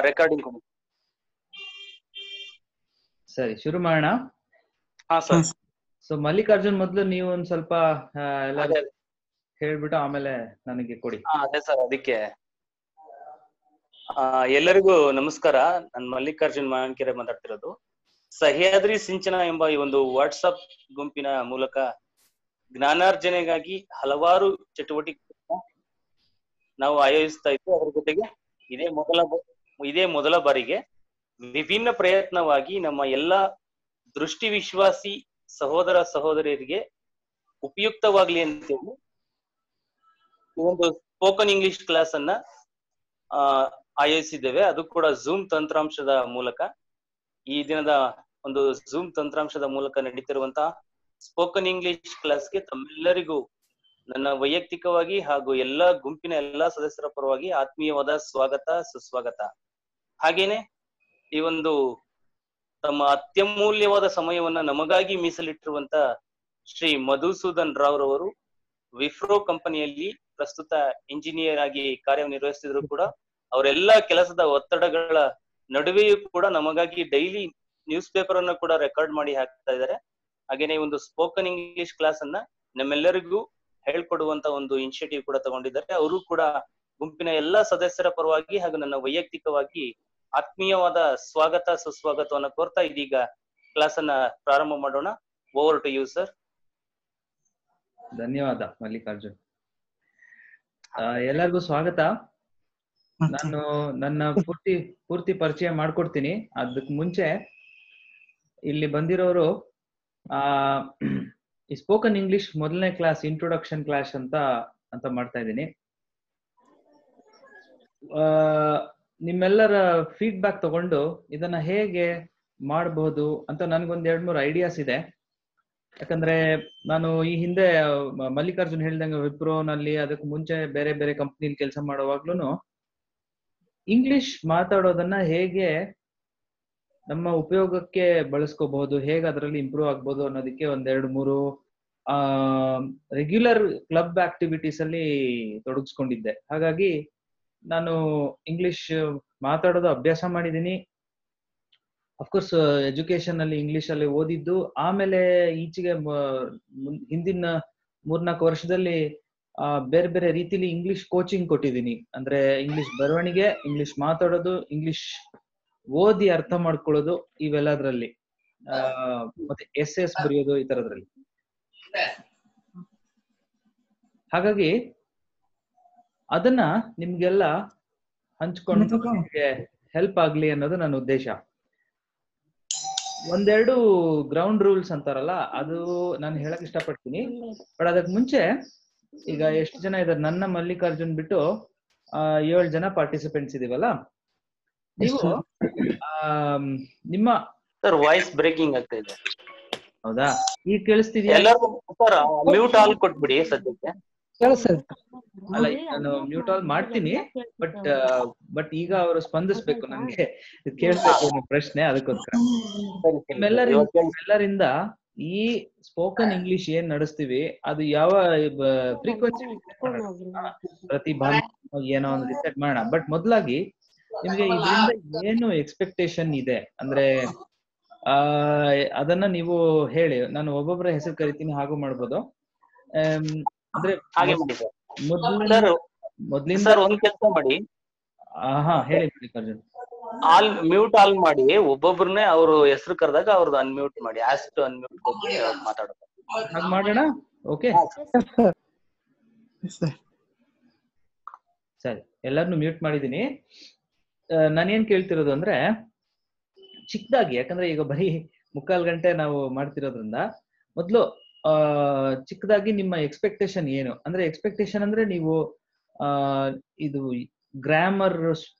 Recording. ಸರಿ, ಶುರು ಮಾಡೋಣ. ಹಾ ಸರ್. ಸೊ ಮಲ್ಲಿಕಾರ್ಜುನ್, ಮೊದಲು ನೀವು ಒಂದ್ ಸ್ವಲ್ಪ ಅದೇ ಹೇಳ್ಬಿಟ್ಟು ಆಮೇಲೆ ನನಗೆ ಕೊಡಿ. ಅದೇ ಸರ್, ಅದಕ್ಕೆ ಎಲ್ಲರಿಗೂ ನಮಸ್ಕಾರ. ನಾನು ಮಲ್ಲಿಕಾರ್ಜುನ್ ಮಾನ್ಕೆರೆ ಮಾತಾಡ್ತಿರೋದು. ಸಹ್ಯಾದ್ರಿ ಸಿಂಚನ ಎಂಬ ಈ ಒಂದು ವಾಟ್ಸಪ್ ಗುಂಪಿನ ಮೂಲಕ ಜ್ಞಾನಾರ್ಜನೆಗಾಗಿ ಹಲವಾರು ಚಟುವಟಿಕೆಗಳನ್ನ ನಾವು ಆಯೋಜಿಸ್ತಾ ಇದ್ವಿ. ಅದರ ಜೊತೆಗೆ ಇದೇ ಮೊದಲ ಬಾರಿಗೆ ವಿಭಿನ್ನ ಪ್ರಯತ್ನವಾಗಿ ನಮ್ಮ ಎಲ್ಲ ದೃಷ್ಟಿ ವಿಶ್ವಾಸಿ ಸಹೋದರ ಸಹೋದರಿಯರಿಗೆ ಉಪಯುಕ್ತವಾಗ್ಲಿ ಅಂತೇಳಿ ಈ ಒಂದು ಸ್ಪೋಕನ್ ಇಂಗ್ಲಿಷ್ ಕ್ಲಾಸ್ ಅನ್ನ ಆಯೋಜಿಸಿದ್ದೇವೆ. ಅದು ಕೂಡ ಝೂಮ್ ತಂತ್ರಾಂಶದ ಮೂಲಕ. ಈ ದಿನದ ಒಂದು ಝೂಮ್ ತಂತ್ರಾಂಶದ ಮೂಲಕ ನಡೀತಿರುವಂತಹ ಸ್ಪೋಕನ್ ಇಂಗ್ಲಿಷ್ ಕ್ಲಾಸ್ಗೆ ತಮ್ಮೆಲ್ಲರಿಗೂ ನನ್ನ ವೈಯಕ್ತಿಕವಾಗಿ ಹಾಗೂ ಎಲ್ಲಾ ಗುಂಪಿನ ಎಲ್ಲಾ ಸದಸ್ಯರ ಪರವಾಗಿ ಆತ್ಮೀಯವಾದ ಸ್ವಾಗತ, ಸುಸ್ವಾಗತ. ಹಾಗೇನೆ ಈ ಒಂದು ತಮ್ಮ ಅತ್ಯಮೂಲ್ಯವಾದ ಸಮಯವನ್ನ ನಮಗಾಗಿ ಮೀಸಲಿಟ್ಟಿರುವಂತ ಶ್ರೀ ಮಧುಸೂದನ್ ರಾವ್ ರವರು ವಿಫ್ರೋ ಕಂಪನಿಯಲ್ಲಿ ಪ್ರಸ್ತುತ ಇಂಜಿನಿಯರ್ ಆಗಿ ಕಾರ್ಯನಿರ್ವಹಿಸ್ತಿದ್ರು ಕೂಡ ಅವರೆಲ್ಲ ಕೆಲಸದ ಒತ್ತಡಗಳ ನಡುವೆಯೂ ಕೂಡ ನಮಗಾಗಿ ಡೈಲಿ ನ್ಯೂಸ್ ಪೇಪರ್ ಅನ್ನ ಕೂಡ ರೆಕಾರ್ಡ್ ಮಾಡಿ ಹಾಕ್ತಾ ಇದ್ದಾರೆ. ಹಾಗೇನೆ ಒಂದು ಸ್ಪೋಕನ್ ಇಂಗ್ಲಿಷ್ ಕ್ಲಾಸ್ ಅನ್ನ ನಮ್ಮೆಲ್ಲರಿಗೂ ಹೇಳ್ಕೊಡುವಂತ ಒಂದು ಇನಿಷಿಯೇಟಿವ್ ಕೂಡ ತಗೊಂಡಿದ್ದಾರೆ. ಅವರು ಕೂಡ ಗುಂಪಿನ ಎಲ್ಲಾ ಸದಸ್ಯರ ಪರವಾಗಿ ಹಾಗೂ ನನ್ನ ವೈಯಕ್ತಿಕವಾಗಿ ಆತ್ಮೀಯವಾದ ಸ್ವಾಗತ, ಸುಸ್ವಾಗತವನ್ನ ಕೋರ್ತಾ ಇದೀಗ ಕ್ಲಾಸ್ ಅನ್ನ ಪ್ರಾರಂಭ ಮಾಡೋಣ. Over to you sir. ಧನ್ಯವಾದ ಮಲ್ಲಿಕಾರ್ಜುನ್. ಎಲ್ಲರಿಗೂ ಸ್ವಾಗತ. ನಾನು ನನ್ನ ಪೂರ್ತಿ ಪರಿಚಯ ಮಾಡ್ಕೊಡ್ತೀನಿ. ಅದಕ್ಕೆ ಮುಂಚೆ ಇಲ್ಲಿ ಬಂದಿರೋರು ಈ ಸ್ಪೋಕನ್ ಇಂಗ್ಲಿಷ್ ಮೊದಲನೇ ಕ್ಲಾಸ್ ಇಂಟ್ರೊಡಕ್ಷನ್ ಕ್ಲಾಸ್ ಅಂತ ಮಾಡ್ತಾ ಇದ್ದೀನಿ. ನಿಮ್ಮೆಲ್ಲರ ಫೀಡ್ಬ್ಯಾಕ್ ತಗೊಂಡು ಇದನ್ನ ಹೇಗೆ ಮಾಡಬಹುದು ಅಂತ ನನ್ಗೊಂದ್ 2-3 ಐಡಿಯಾಸ್ ಇದೆ. ಯಾಕಂದ್ರೆ ನಾನು ಈ ಹಿಂದೆ ಮಲ್ಲಿಕಾರ್ಜುನ್ ಹೇಳ್ದಂಗೆ ವಿಪ್ರೋನಲ್ಲಿ, ಅದಕ್ಕೆ ಮುಂಚೆ ಬೇರೆ ಬೇರೆ ಕಂಪ್ನಿಲಿ ಕೆಲಸ ಮಾಡುವಾಗ್ಲೂ ಇಂಗ್ಲಿಷ್ ಮಾತಾಡೋದನ್ನ ಹೇಗೆ ನಮ್ಮ ಉಪಯೋಗಕ್ಕೆ ಬಳಸ್ಕೋಬಹುದು, ಹೇಗೆ ಅದರಲ್ಲಿ ಇಂಪ್ರೂವ್ ಆಗ್ಬೋದು ಅನ್ನೋದಕ್ಕೆ 1-2-3 ರೆಗ್ಯುಲರ್ ಕ್ಲಬ್ ಆಕ್ಟಿವಿಟೀಸ್ ಅಲ್ಲಿ ತೊಡಗಿಸ್ಕೊಂಡಿದ್ದೆ. ಹಾಗಾಗಿ ನಾನು ಇಂಗ್ಲಿಷ್ ಮಾತಾಡೋದು ಅಭ್ಯಾಸ ಮಾಡಿದ್ದೀನಿ. ಅಫ್ಕೋರ್ಸ್ ಎಜುಕೇಶನ್ ಅಲ್ಲಿ ಇಂಗ್ಲಿಷ್ ಅಲ್ಲಿ ಓದಿದ್ದು, ಆಮೇಲೆ ಈಚೆಗೆ ಹಿಂದಿನ 3-4 ವರ್ಷದಲ್ಲಿ ಬೇರೆ ಬೇರೆ ರೀತಿಲಿ ಇಂಗ್ಲಿಷ್ ಕೋಚಿಂಗ್ ಕೊಟ್ಟಿದ್ದೀನಿ. ಅಂದ್ರೆ ಇಂಗ್ಲಿಷ್ ಬರವಣಿಗೆ, ಇಂಗ್ಲಿಷ್ ಮಾತಾಡೋದು, ಇಂಗ್ಲಿಷ್ ಓದಿ ಅರ್ಥ ಮಾಡ್ಕೊಳ್ಳೋದು, ಇವೆಲ್ಲದ್ರಲ್ಲಿ ಮತ್ತೆ ಎಸ್ ಬರೆಯೋದು, ಈ ತರದ್ರಲ್ಲಿ. ಹಾಗಾಗಿ ಅದನ್ನ ನಿಮ್ಗೆಲ್ಲ ಹಂಚ್ಕೊಂಡು ನಿಮ್ಗೆ ಹೆಲ್ಪ್ ಆಗ್ಲಿ ಅನ್ನೋದು ನನ್ನ ಉದ್ದೇಶ. 1-2 ಗ್ರೌಂಡ್ ರೂಲ್ಸ್ ಅಂತಾರಲ್ಲ, ಅದು ನಾನು ಹೇಳಕ್ ಇಷ್ಟಪಡ್ತೀನಿ. ಬಟ್ ಅದಕ್ಕೆ ಮುಂಚೆ ಈಗ ಎಷ್ಟು ಜನ ಇದಾರೆ, ನನ್ನ ಮಲ್ಲಿಕಾರ್ಜುನ್ ಬಿಟ್ಟು 7 ಜನ ಪಾರ್ಟಿಸಿಪೆಂಟ್ಸ್ ಇದೀವಲ್ಲ. ನೀವು ನಿಮ್ಮ ಸರ್ ವಾಯ್ಸ್ ಬ್ರೇಕಿಂಗ್ ಆಗ್ತಾ ಇದೆ. ಹೌದಾ? ಈಗ ಕೇಳಿಸ್ತಿದ್ಯಾ? ಎಲ್ಲರೂ ಸರ್ ಮ್ಯೂಟ್ ಆಲ್ ಕೊಟ್ಬಿಡಿ ಸದ್ಯಕ್ಕೆ. ಅಲ್ಲ, ನಾನು ಮ್ಯೂಟ್ ಆಲ್ ಮಾಡ್ತೀನಿ. ಬಟ್ ಈಗ ಅವರು ಸ್ಪಂದಿಸ್ಬೇಕು, ನನ್ಗೆ ಕೇಳ್ಬೇಕು ಅನ್ನೋ ಪ್ರಶ್ನೆ, ಅದಕ್ಕೋಸ್ಕರ. ನಿಮ್ಮೆಲ್ಲರಿಂದ ಈ ಸ್ಪೋಕನ್ ಇಂಗ್ಲಿಷ್ ಏನ್ ನಡೆಸ್ತೀವಿ ಅದು ಯಾವ ಫ್ರೀಕ್ವೆನ್ಸಿ ಪ್ರತಿ ಭಾನುವಾರ ಏನೋ ಒಂದು ಡಿಸೈಡ್ ಮಾಡೋಣ. ಬಟ್ ಮೊದಲಾಗಿ ನಿಮ್ಗೆ ಇದರಿಂದ ಏನು ಎಕ್ಸ್ಪೆಕ್ಟೇಷನ್ ಇದೆ ಅಂದ್ರೆ ಅದನ್ನ ನೀವು ಹೇಳಿ. ನಾನು ಒಬ್ಬೊಬ್ಬರ ಹೆಸರು ಕರಿತೀನಿ, ಹಾಗೂ ಮಾಡ್ಬೋದು. ಅಂದ್ರೆ ಮೊದ್ಲಿಂದ ಒಂದ್ ಕೆಲಸ ಮಾಡಿ. ಹೇಳಿ ಮಲ್ಲಿಕಾರ್ಜುನ್. ಮ್ಯೂಟ್ ಆಲ್ ಮಾಡಿ, ಒಬ್ಬೊಬ್ರನ್ನೇ ಅವ್ರು ಹೆಸರು ಕರೆದಾಗ ಅವ್ರದ್ದು ಅನ್ಮ್ಯೂಟ್ ಮಾಡಿ. ಅಷ್ಟು ಅನ್ಮ್ಯೂಟ್ ಮಾತಾಡೋದು ಹಾಗೆ ಮಾಡೋಣ. ಓಕೆ ಸರಿ, ಎಲ್ಲಾರ್ನು ಮ್ಯೂಟ್ ಮಾಡಿದೀನಿ. ನಾನೇನ್ ಕೇಳ್ತಿರೋದು ಅಂದ್ರೆ ಚಿಕ್ಕದಾಗಿ, ಯಾಕಂದ್ರೆ ಈಗ ಬರೀ 3/4 ಗಂಟೆ ನಾವು ಮಾಡ್ತಿರೋದ್ರಿಂದ ಮೊದ್ಲು ಚಿಕ್ಕದಾಗಿ ನಿಮ್ಮ ಎಕ್ಸ್ಪೆಕ್ಟೇಷನ್ ಏನು ಅಂದ್ರೆ, ಎಕ್ಸ್ಪೆಕ್ಟೇಷನ್ ಅಂದ್ರೆ ನೀವು ಇದು ಗ್ರಾಮರ್,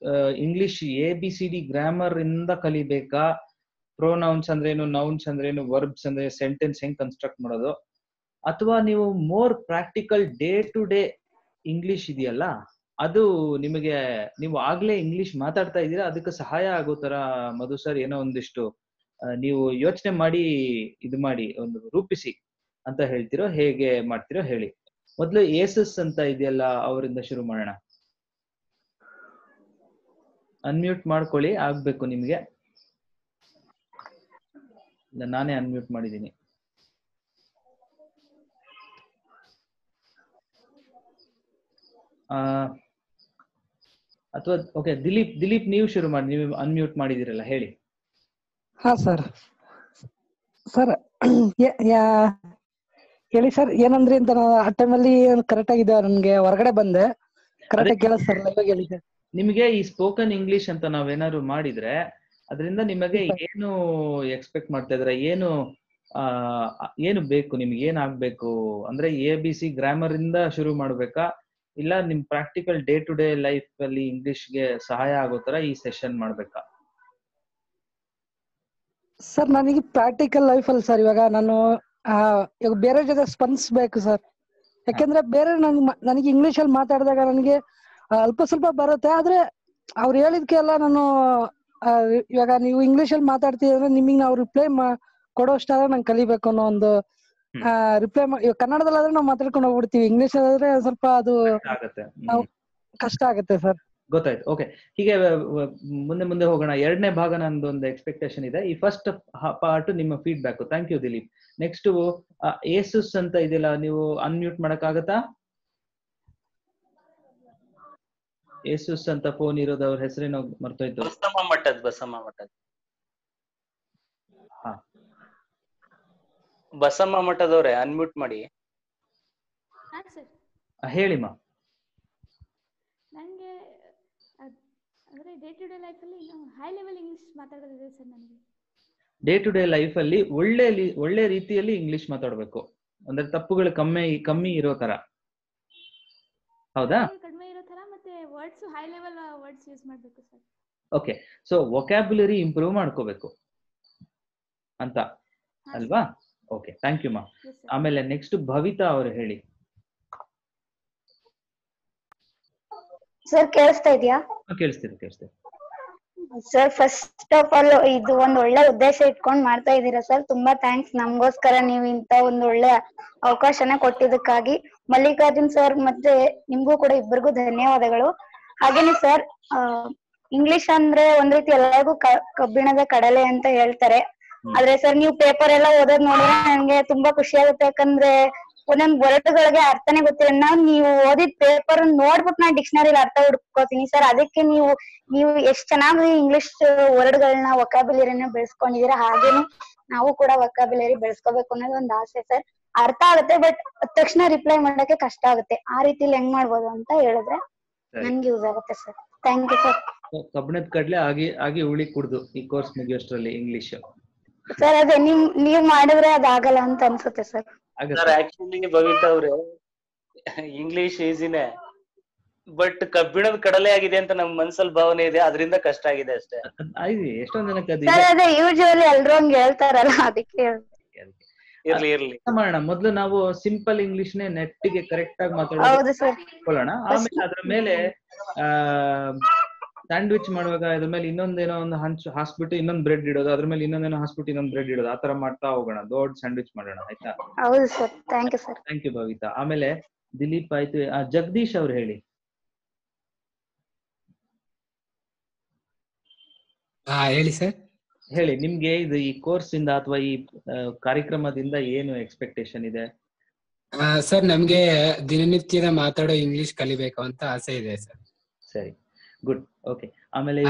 ಇಂಗ್ಲಿಷ್ ABCD ಗ್ರಾಮರ್ ಇಂದ ಕಲಿಬೇಕಾ? ಪ್ರೊನೌನ್ಸ್ ಅಂದ್ರೇನು, ನೌನ್ಸ್ ಅಂದ್ರೇನು, ವರ್ಬ್ಸ್ ಅಂದ್ರೆ ಸೆಂಟೆನ್ಸ್ ಹೆಂಗ್ ಕನ್ಸ್ಟ್ರಕ್ಟ್ ಮಾಡೋದು, ಅಥವಾ ನೀವು more practical day to day English ಇದೆಯಲ್ಲ, ಅದು ನಿಮಗೆ, ನೀವು ಆಗ್ಲೇ ಇಂಗ್ಲಿಷ್ ಮಾತಾಡ್ತಾ ಇದ್ದೀರಾ, ಅದಕ್ಕೆ ಸಹಾಯ ಆಗೋ ತರ ಮಧು ಸರ್ ಏನೋ ಒಂದಿಷ್ಟು ನೀವು ಯೋಚನೆ ಮಾಡಿ ಇದು ಮಾಡಿ ಒಂದು ರೂಪಿಸಿ ಅಂತ ಹೇಳ್ತಿರೋ, ಹೇಗೆ ಮಾಡ್ತಿರೋ ಹೇಳಿ. ಮೊದ್ಲು ಏಸಸ್ ಅಂತ ಇದೆಯಲ್ಲ, ಅವರಿಂದ ಶುರು ಮಾಡೋಣ. ಅನ್ಮ್ಯೂಟ್ ಮಾಡ್ಕೊಳ್ಳಿ, ಆಗ್ಬೇಕು ನಿಮ್ಗೆ. ನಾನೇ ಅನ್ಮ್ಯೂಟ್ ಮಾಡಿದ್ದೀನಿ. ಅಥವಾ ಓಕೆ, ದಿಲೀಪ್ ನೀವು ಶುರು ಮಾಡಿ, ನೀವು ಅನ್ಮ್ಯೂಟ್ ಮಾಡಿದಿರಲ್ಲ, ಹೇಳಿ. ಹಾ ಸರ್. ಸರ್ ಹೇಳಿ ಸರ್, ಏನಂದ್ರಿ ಅಂತ ಆ ಟೈಮಲ್ಲಿ ಕರೆಕ್ಟ್ ಆಗಿದೆ, ನನ್ಗೆ ಹೊರಗಡೆ ಬಂದೆ, ಕರೆಕ್ಟ್ ಆಗಿ ಕೇಳ ಸರ್. ಹೇಳಿ ಸರ್. ನಿಮಗೆ ಈ ಸ್ಪೋಕನ್ ಇಂಗ್ಲಿಷ್ ಅಂತ ನಾವೇನಾದ್ರು ಮಾಡಿದ್ರೆ ಅದರಿಂದ ನಿಮಗೆ ಏನು ಎಕ್ಸ್ಪೆಕ್ಟ್ ಮಾಡ್ತಾ ಇದ್ರೆ, ಏನು ಬೇಕು ನಿಮ್ಗೆ, ಏನಾಗ್ಬೇಕು ಅಂದ್ರೆ ABC ಗ್ರಾಮರ್ ಇಂದ ಶುರು ಮಾಡ್ಬೇಕಾ, ಇಲ್ಲ ನಿಮ್ practical day to day life ಅಲ್ಲಿ ಇಂಗ್ಲಿಷ್ಗೆ ಸಹಾಯ ಆಗೋ ತರ ಈ ಸೆಷನ್ ಮಾಡ್ಬೇಕಾ? ಸರ್ ನನಗೆ ಪ್ರಾಕ್ಟಿಕಲ್ ಲೈಫ್ ಅಲ್ಲಿ ಸರ್, ಇವಾಗ ನಾನು ಇವಾಗ ಬೇರೆ ಜೊತೆ ಸ್ಪಂದಿಸ್ಬೇಕು ಸರ್. ಯಾಕೆಂದ್ರೆ ಬೇರೆ ನನಗೆ ಇಂಗ್ಲಿಷ್ ಅಲ್ಲಿ ಮಾತಾಡಿದಾಗ ನನಗೆ ಅಲ್ಪ ಸ್ವಲ್ಪ ಬರುತ್ತೆ, ಆದ್ರೆ ಅವ್ರು ಹೇಳಿದ್ಕೆಲ್ಲ ನಾನು ಇವಾಗ ನೀವು ಇಂಗ್ಲಿಷ್ ಅಲ್ಲಿ ಮಾತಾಡ್ತಿದ್ರೆ ನಿಮಗೆ ನಾವು ರಿಪ್ಲೈ ಕೊಡೋಷ್ಟಾದ್ರೆ ನಂಗೆ ಕಲಿಬೇಕು ಅನ್ನೋ ಒಂದು ರಿಪ್ಲೈ ಇವಾಗ ಕನ್ನಡದಲ್ಲಾದ್ರೆ ನಾವು ಮಾತಾಡ್ಕೊಂಡು ಹೋಗ್ಬಿಡ್ತೀವಿ, ಇಂಗ್ಲಿಷ್ ಆದ್ರೆ ಸ್ವಲ್ಪ ಅದು ಕಷ್ಟ ಆಗುತ್ತೆ ಸರ್. ಗೊತ್ತಾಯ್ತು. ಓಕೆ, ಹೀಗೆ ಮುಂದೆ ಹೋಗೋಣ. ಎರಡನೇ ಭಾಗ ನಂದು ಒಂದು ಎಕ್ಸ್ಪೆಕ್ಟೇಷನ್ ಇದೆ. ಈ ಫಸ್ಟ್ ಪಾರ್ಟ್ ನಿಮ್ಮ feedback. Thank you Dilip. Next ಏಸುಸ್ ಅಂತ ಇದೆಯಲ್ಲ, ನೀವು ಅನ್ಮ್ಯೂಟ್ ಮಾಡಕ್ಕಾಗತ್ತಾ? ಏಸುಸ್ ಅಂತ ಫೋನ್ ಇರೋದು, ಅವ್ರ ಹೆಸರೇನೋ ಮರ್ತೋಯ್ತು. ಬಸಮ್ಮ ಮಠದವ್ರೆ, ಅನ್ಮ್ಯೂಟ್ ಮಾಡಿ. ಹೇಳಿಮ್ಮ. ನನಗೆ ಅಂದ್ರೆ ಡೇ ಟು ಡೇ ಲೈಫ್ ಅಲ್ಲಿ ಹೈ ಲೆವೆಲ್ ಇಂಗ್ಲಿಷ್ ಮಾತಾಡೋದಿದೆ ಸರ್. ನನಗೆ ಡೇ ಟು ಡೇ ಲೈಫ್ ಅಲ್ಲಿ ಒಳ್ಳೆ ರೀತಿಯಲ್ಲಿ ಇಂಗ್ಲಿಷ್ ಮಾತಾಡಬೇಕು, ಅಂದ್ರೆ ತಪ್ಪುಗಳು ಕಮ್ಮಿ ಇರೋ ತರ, ಹೌದಾ? ಕಡಿಮೆ ಇರೋ ತರ, ಮತ್ತೆ words high level words use ಮಾಡಬೇಕು sir. Okay, so vocabulary improve ಮಾಡ್ಕೋಬೇಕು ಅಂತ ಅಲ್ವಾ? ಓಕೆ, ಥ್ಯಾಂಕ್ ಯು ಮಾ. ಆಮೇಲೆ ನೆಕ್ಸ್ಟ್ ಭವಿತಾ ಅವರು ಹೇಳಿ. ಸರ್ ಕೇಳಿಸ್ತಾ ಇದೆಯಾ? ಕೇಳಿಸ್ತಿದೆ. ಸರ್ ಫಸ್ಟ್ ಆಫ್ ಆಲ್ ಇದು ಒಂದು ಒಳ್ಳೆ ಉದ್ದೇಶ ಇಟ್ಕೊಂಡ್ ಮಾಡ್ತಾ ಇದ್ದೀರಾ ಸರ್, ತುಂಬಾ ಥ್ಯಾಂಕ್ಸ್. ನಮಗೋಸ್ಕರ ನೀವು ಇಂತ ಒಂದು ಒಳ್ಳೆ ಅವಕಾಶನ ಕೊಟ್ಟಿದ್ದಕ್ಕಾಗಿ ಮಲ್ಲಿಕಾರ್ಜುನ್ ಸರ್ ಮತ್ತೆ ನಿಮ್ಗೂ ಕೂಡ ಇಬ್ಬರಿಗೂ ಧನ್ಯವಾದಗಳು. ಹಾಗೇನೆ ಸರ್, ಇಂಗ್ಲಿಷ್ ಅಂದ್ರೆ ಒಂದ್ ರೀತಿ ಎಲ್ಲರಿಗೂ ಕಬ್ಬಿಣದ ಕಡಲೆ ಅಂತ ಹೇಳ್ತಾರೆ, ಆದ್ರೆ ಸರ್ ನೀವು ಪೇಪರ್ ಎಲ್ಲ ಓದೋದ್ ನೋಡಿದ್ರೆ ನನ್ಗೆ ತುಂಬಾ ಖುಷಿ ಆಗುತ್ತೆ. ಯಾಕಂದ್ರೆ ಒಂದೊಂದ್ ವರ್ಡ್ಗಳಿಗೆ ಅರ್ಥನೇ ಗೊತ್ತಿಲ್ಲ. ನೀವು ಓದಿದ್ ಪೇಪರ್ ನೋಡ್ಬಿಟ್ಟು ನಾನು ಡಿಕ್ಷನರಿಲಿ ಅರ್ಥ ಹುಡ್ಕೋತೀನಿ ಸರ್. ಅದಕ್ಕೆ ನೀವು ಎಷ್ಟ್ ಚೆನ್ನಾಗಿ ಇಂಗ್ಲಿಷ್ ವರ್ಡ್ಗಳನ್ನ ವೊಕ್ಯಾಬ್ಯುಲರಿನ ಬೆಳೆಸ್ಕೊಂಡಿದೀರಾ, ಹಾಗೇನೆ ನಾವು ಕೂಡ ವೊಕ್ಯಾಬ್ಯುಲರಿ ಬೆಳೆಸ್ಕೋಬೇಕು ಅನ್ನೋದು ಒಂದು ಆಸೆ ಸರ್. ಅರ್ಥ ಆಗುತ್ತೆ, ಬಟ್ ತಕ್ಷಣ ರಿಪ್ಲೈ ಮಾಡಕ್ಕೆ ಕಷ್ಟ ಆಗುತ್ತೆ. ಆ ರೀತಿಲಿ ಹೆಂಗ್ ಮಾಡ್ಬೋದು ಅಂತ ಹೇಳಿದ್ರೆ ನನ್ಗೆ ಯೂಸ್ ಆಗುತ್ತೆ ಸರ್. Thank you sir. ಕಬ್ಬಿಣದ ಕಡ್ಲೆ ಆಗಿ ಉಳಿ ಕುಡ್ದು ಈ ಕೋರ್ಸ್ ಮುಗಿಯೋಷ್ಟ್ರಲ್ಲಿ ಇಂಗ್ಲಿಷ್ ಸರ್ ಅದೇ ನೀವ್ ಮಾಡಿದ್ರೆ ಅದಾಗಲ್ಲ ಅಂತ ಅನ್ಸುತ್ತೆ ಸರ್. ಆಕ್ಚುಲಿ ಭವಿತಾ ಅವ್ರೆ, ಇಂಗ್ಲಿಷ್ ಈಸಿನೇ, ಬಟ್ ಕಬ್ಬಿಣದ ಕಡಲೆ ಆಗಿದೆ ಅಂತ ನಮ್ ಮನ್ಸಲ್ಲಿ ಭಾವನೆ ಇದೆ, ಅದರಿಂದ ಕಷ್ಟ ಆಗಿದೆ ಅಷ್ಟೇ. ಎಷ್ಟೊಂದ್ ಜನಕ್ಕೆ ಸರ್ ಅದೇ ಯೂಶುವಲಿ ಎಲ್ರು ಹಂಗ್ ಹೇಳ್ತಾರಲ್ಲ, ಅದಕ್ಕೆ ಇರ್ಲಿ ಮಾಡೋಣ. ಮೊದ್ಲು ನಾವು ಸಿಂಪಲ್ ಇಂಗ್ಲಿಷ್ ನೇ ನೆಟ್ಟಿಗೆ ಕರೆಕ್ಟ್ ಆಗಿ ಮಾತಾಡೋಣ, ಆಮೇಲೆ ಅದ್ರ ಮೇಲೆ ಸ್ಯಾಂಡ್ವಿಚ್ ಮಾಡುವಾಗ ಅದ್ರ ಮೇಲೆ ಇನ್ನೊಂದೇನೋ ಒಂದು ಹಾಸ್ಬಿಟ್ಟು ಇನ್ನೊಂದ್ ಬ್ರೆಡ್ ಇಡೋದು, ಅದ್ರ ಮೇಲೆ ಇನ್ನೊಂದೇನೋ ಹಾಸ್ಬಿಟ್ಟು ಇನ್ನೊಂದ್ ಬ್ರೆಡ್ ಇಡೋದು, ಆತರ ಮಾಡ್ತಾ ಹೋಗೋಣ. ದೊಡ್ಡ ಸ್ಯಾಂಡ್ವಿಚ್ ಮಾಡೋಣ, ಆಯ್ತಾ? ಹೌದು sir, thank you sir. Thank you Bhavita. ಆಮೇಲೆ ದಿಲೀಪ್ ಆಯ್ತು, ಜಗದೀಶ್ ಅವ್ರು ಹೇಳಿ. ಹೇಳಿ ಸರ್. ಹೇಳಿ, ನಿಮ್ಗೆ ಇದು ಈ ಕೋರ್ಸ್ ಇಂದ ಅಥವಾ ಈ ಕಾರ್ಯಕ್ರಮದಿಂದ ಏನು ಎಕ್ಸ್ಪೆಕ್ಟೇಷನ್ ಇದೆ? ಸರ್ ನಮ್ಗೆ ದಿನನಿತ್ಯದ ಮಾತಾಡೋ ಇಂಗ್ಲಿಷ್ ಕಲಿಬೇಕು ಅಂತ ಆಸೆ ಇದೆ ಸರ್. ಸರಿ, ಗುಡ್. ಓಕೆ, ಆಮೇಲೆ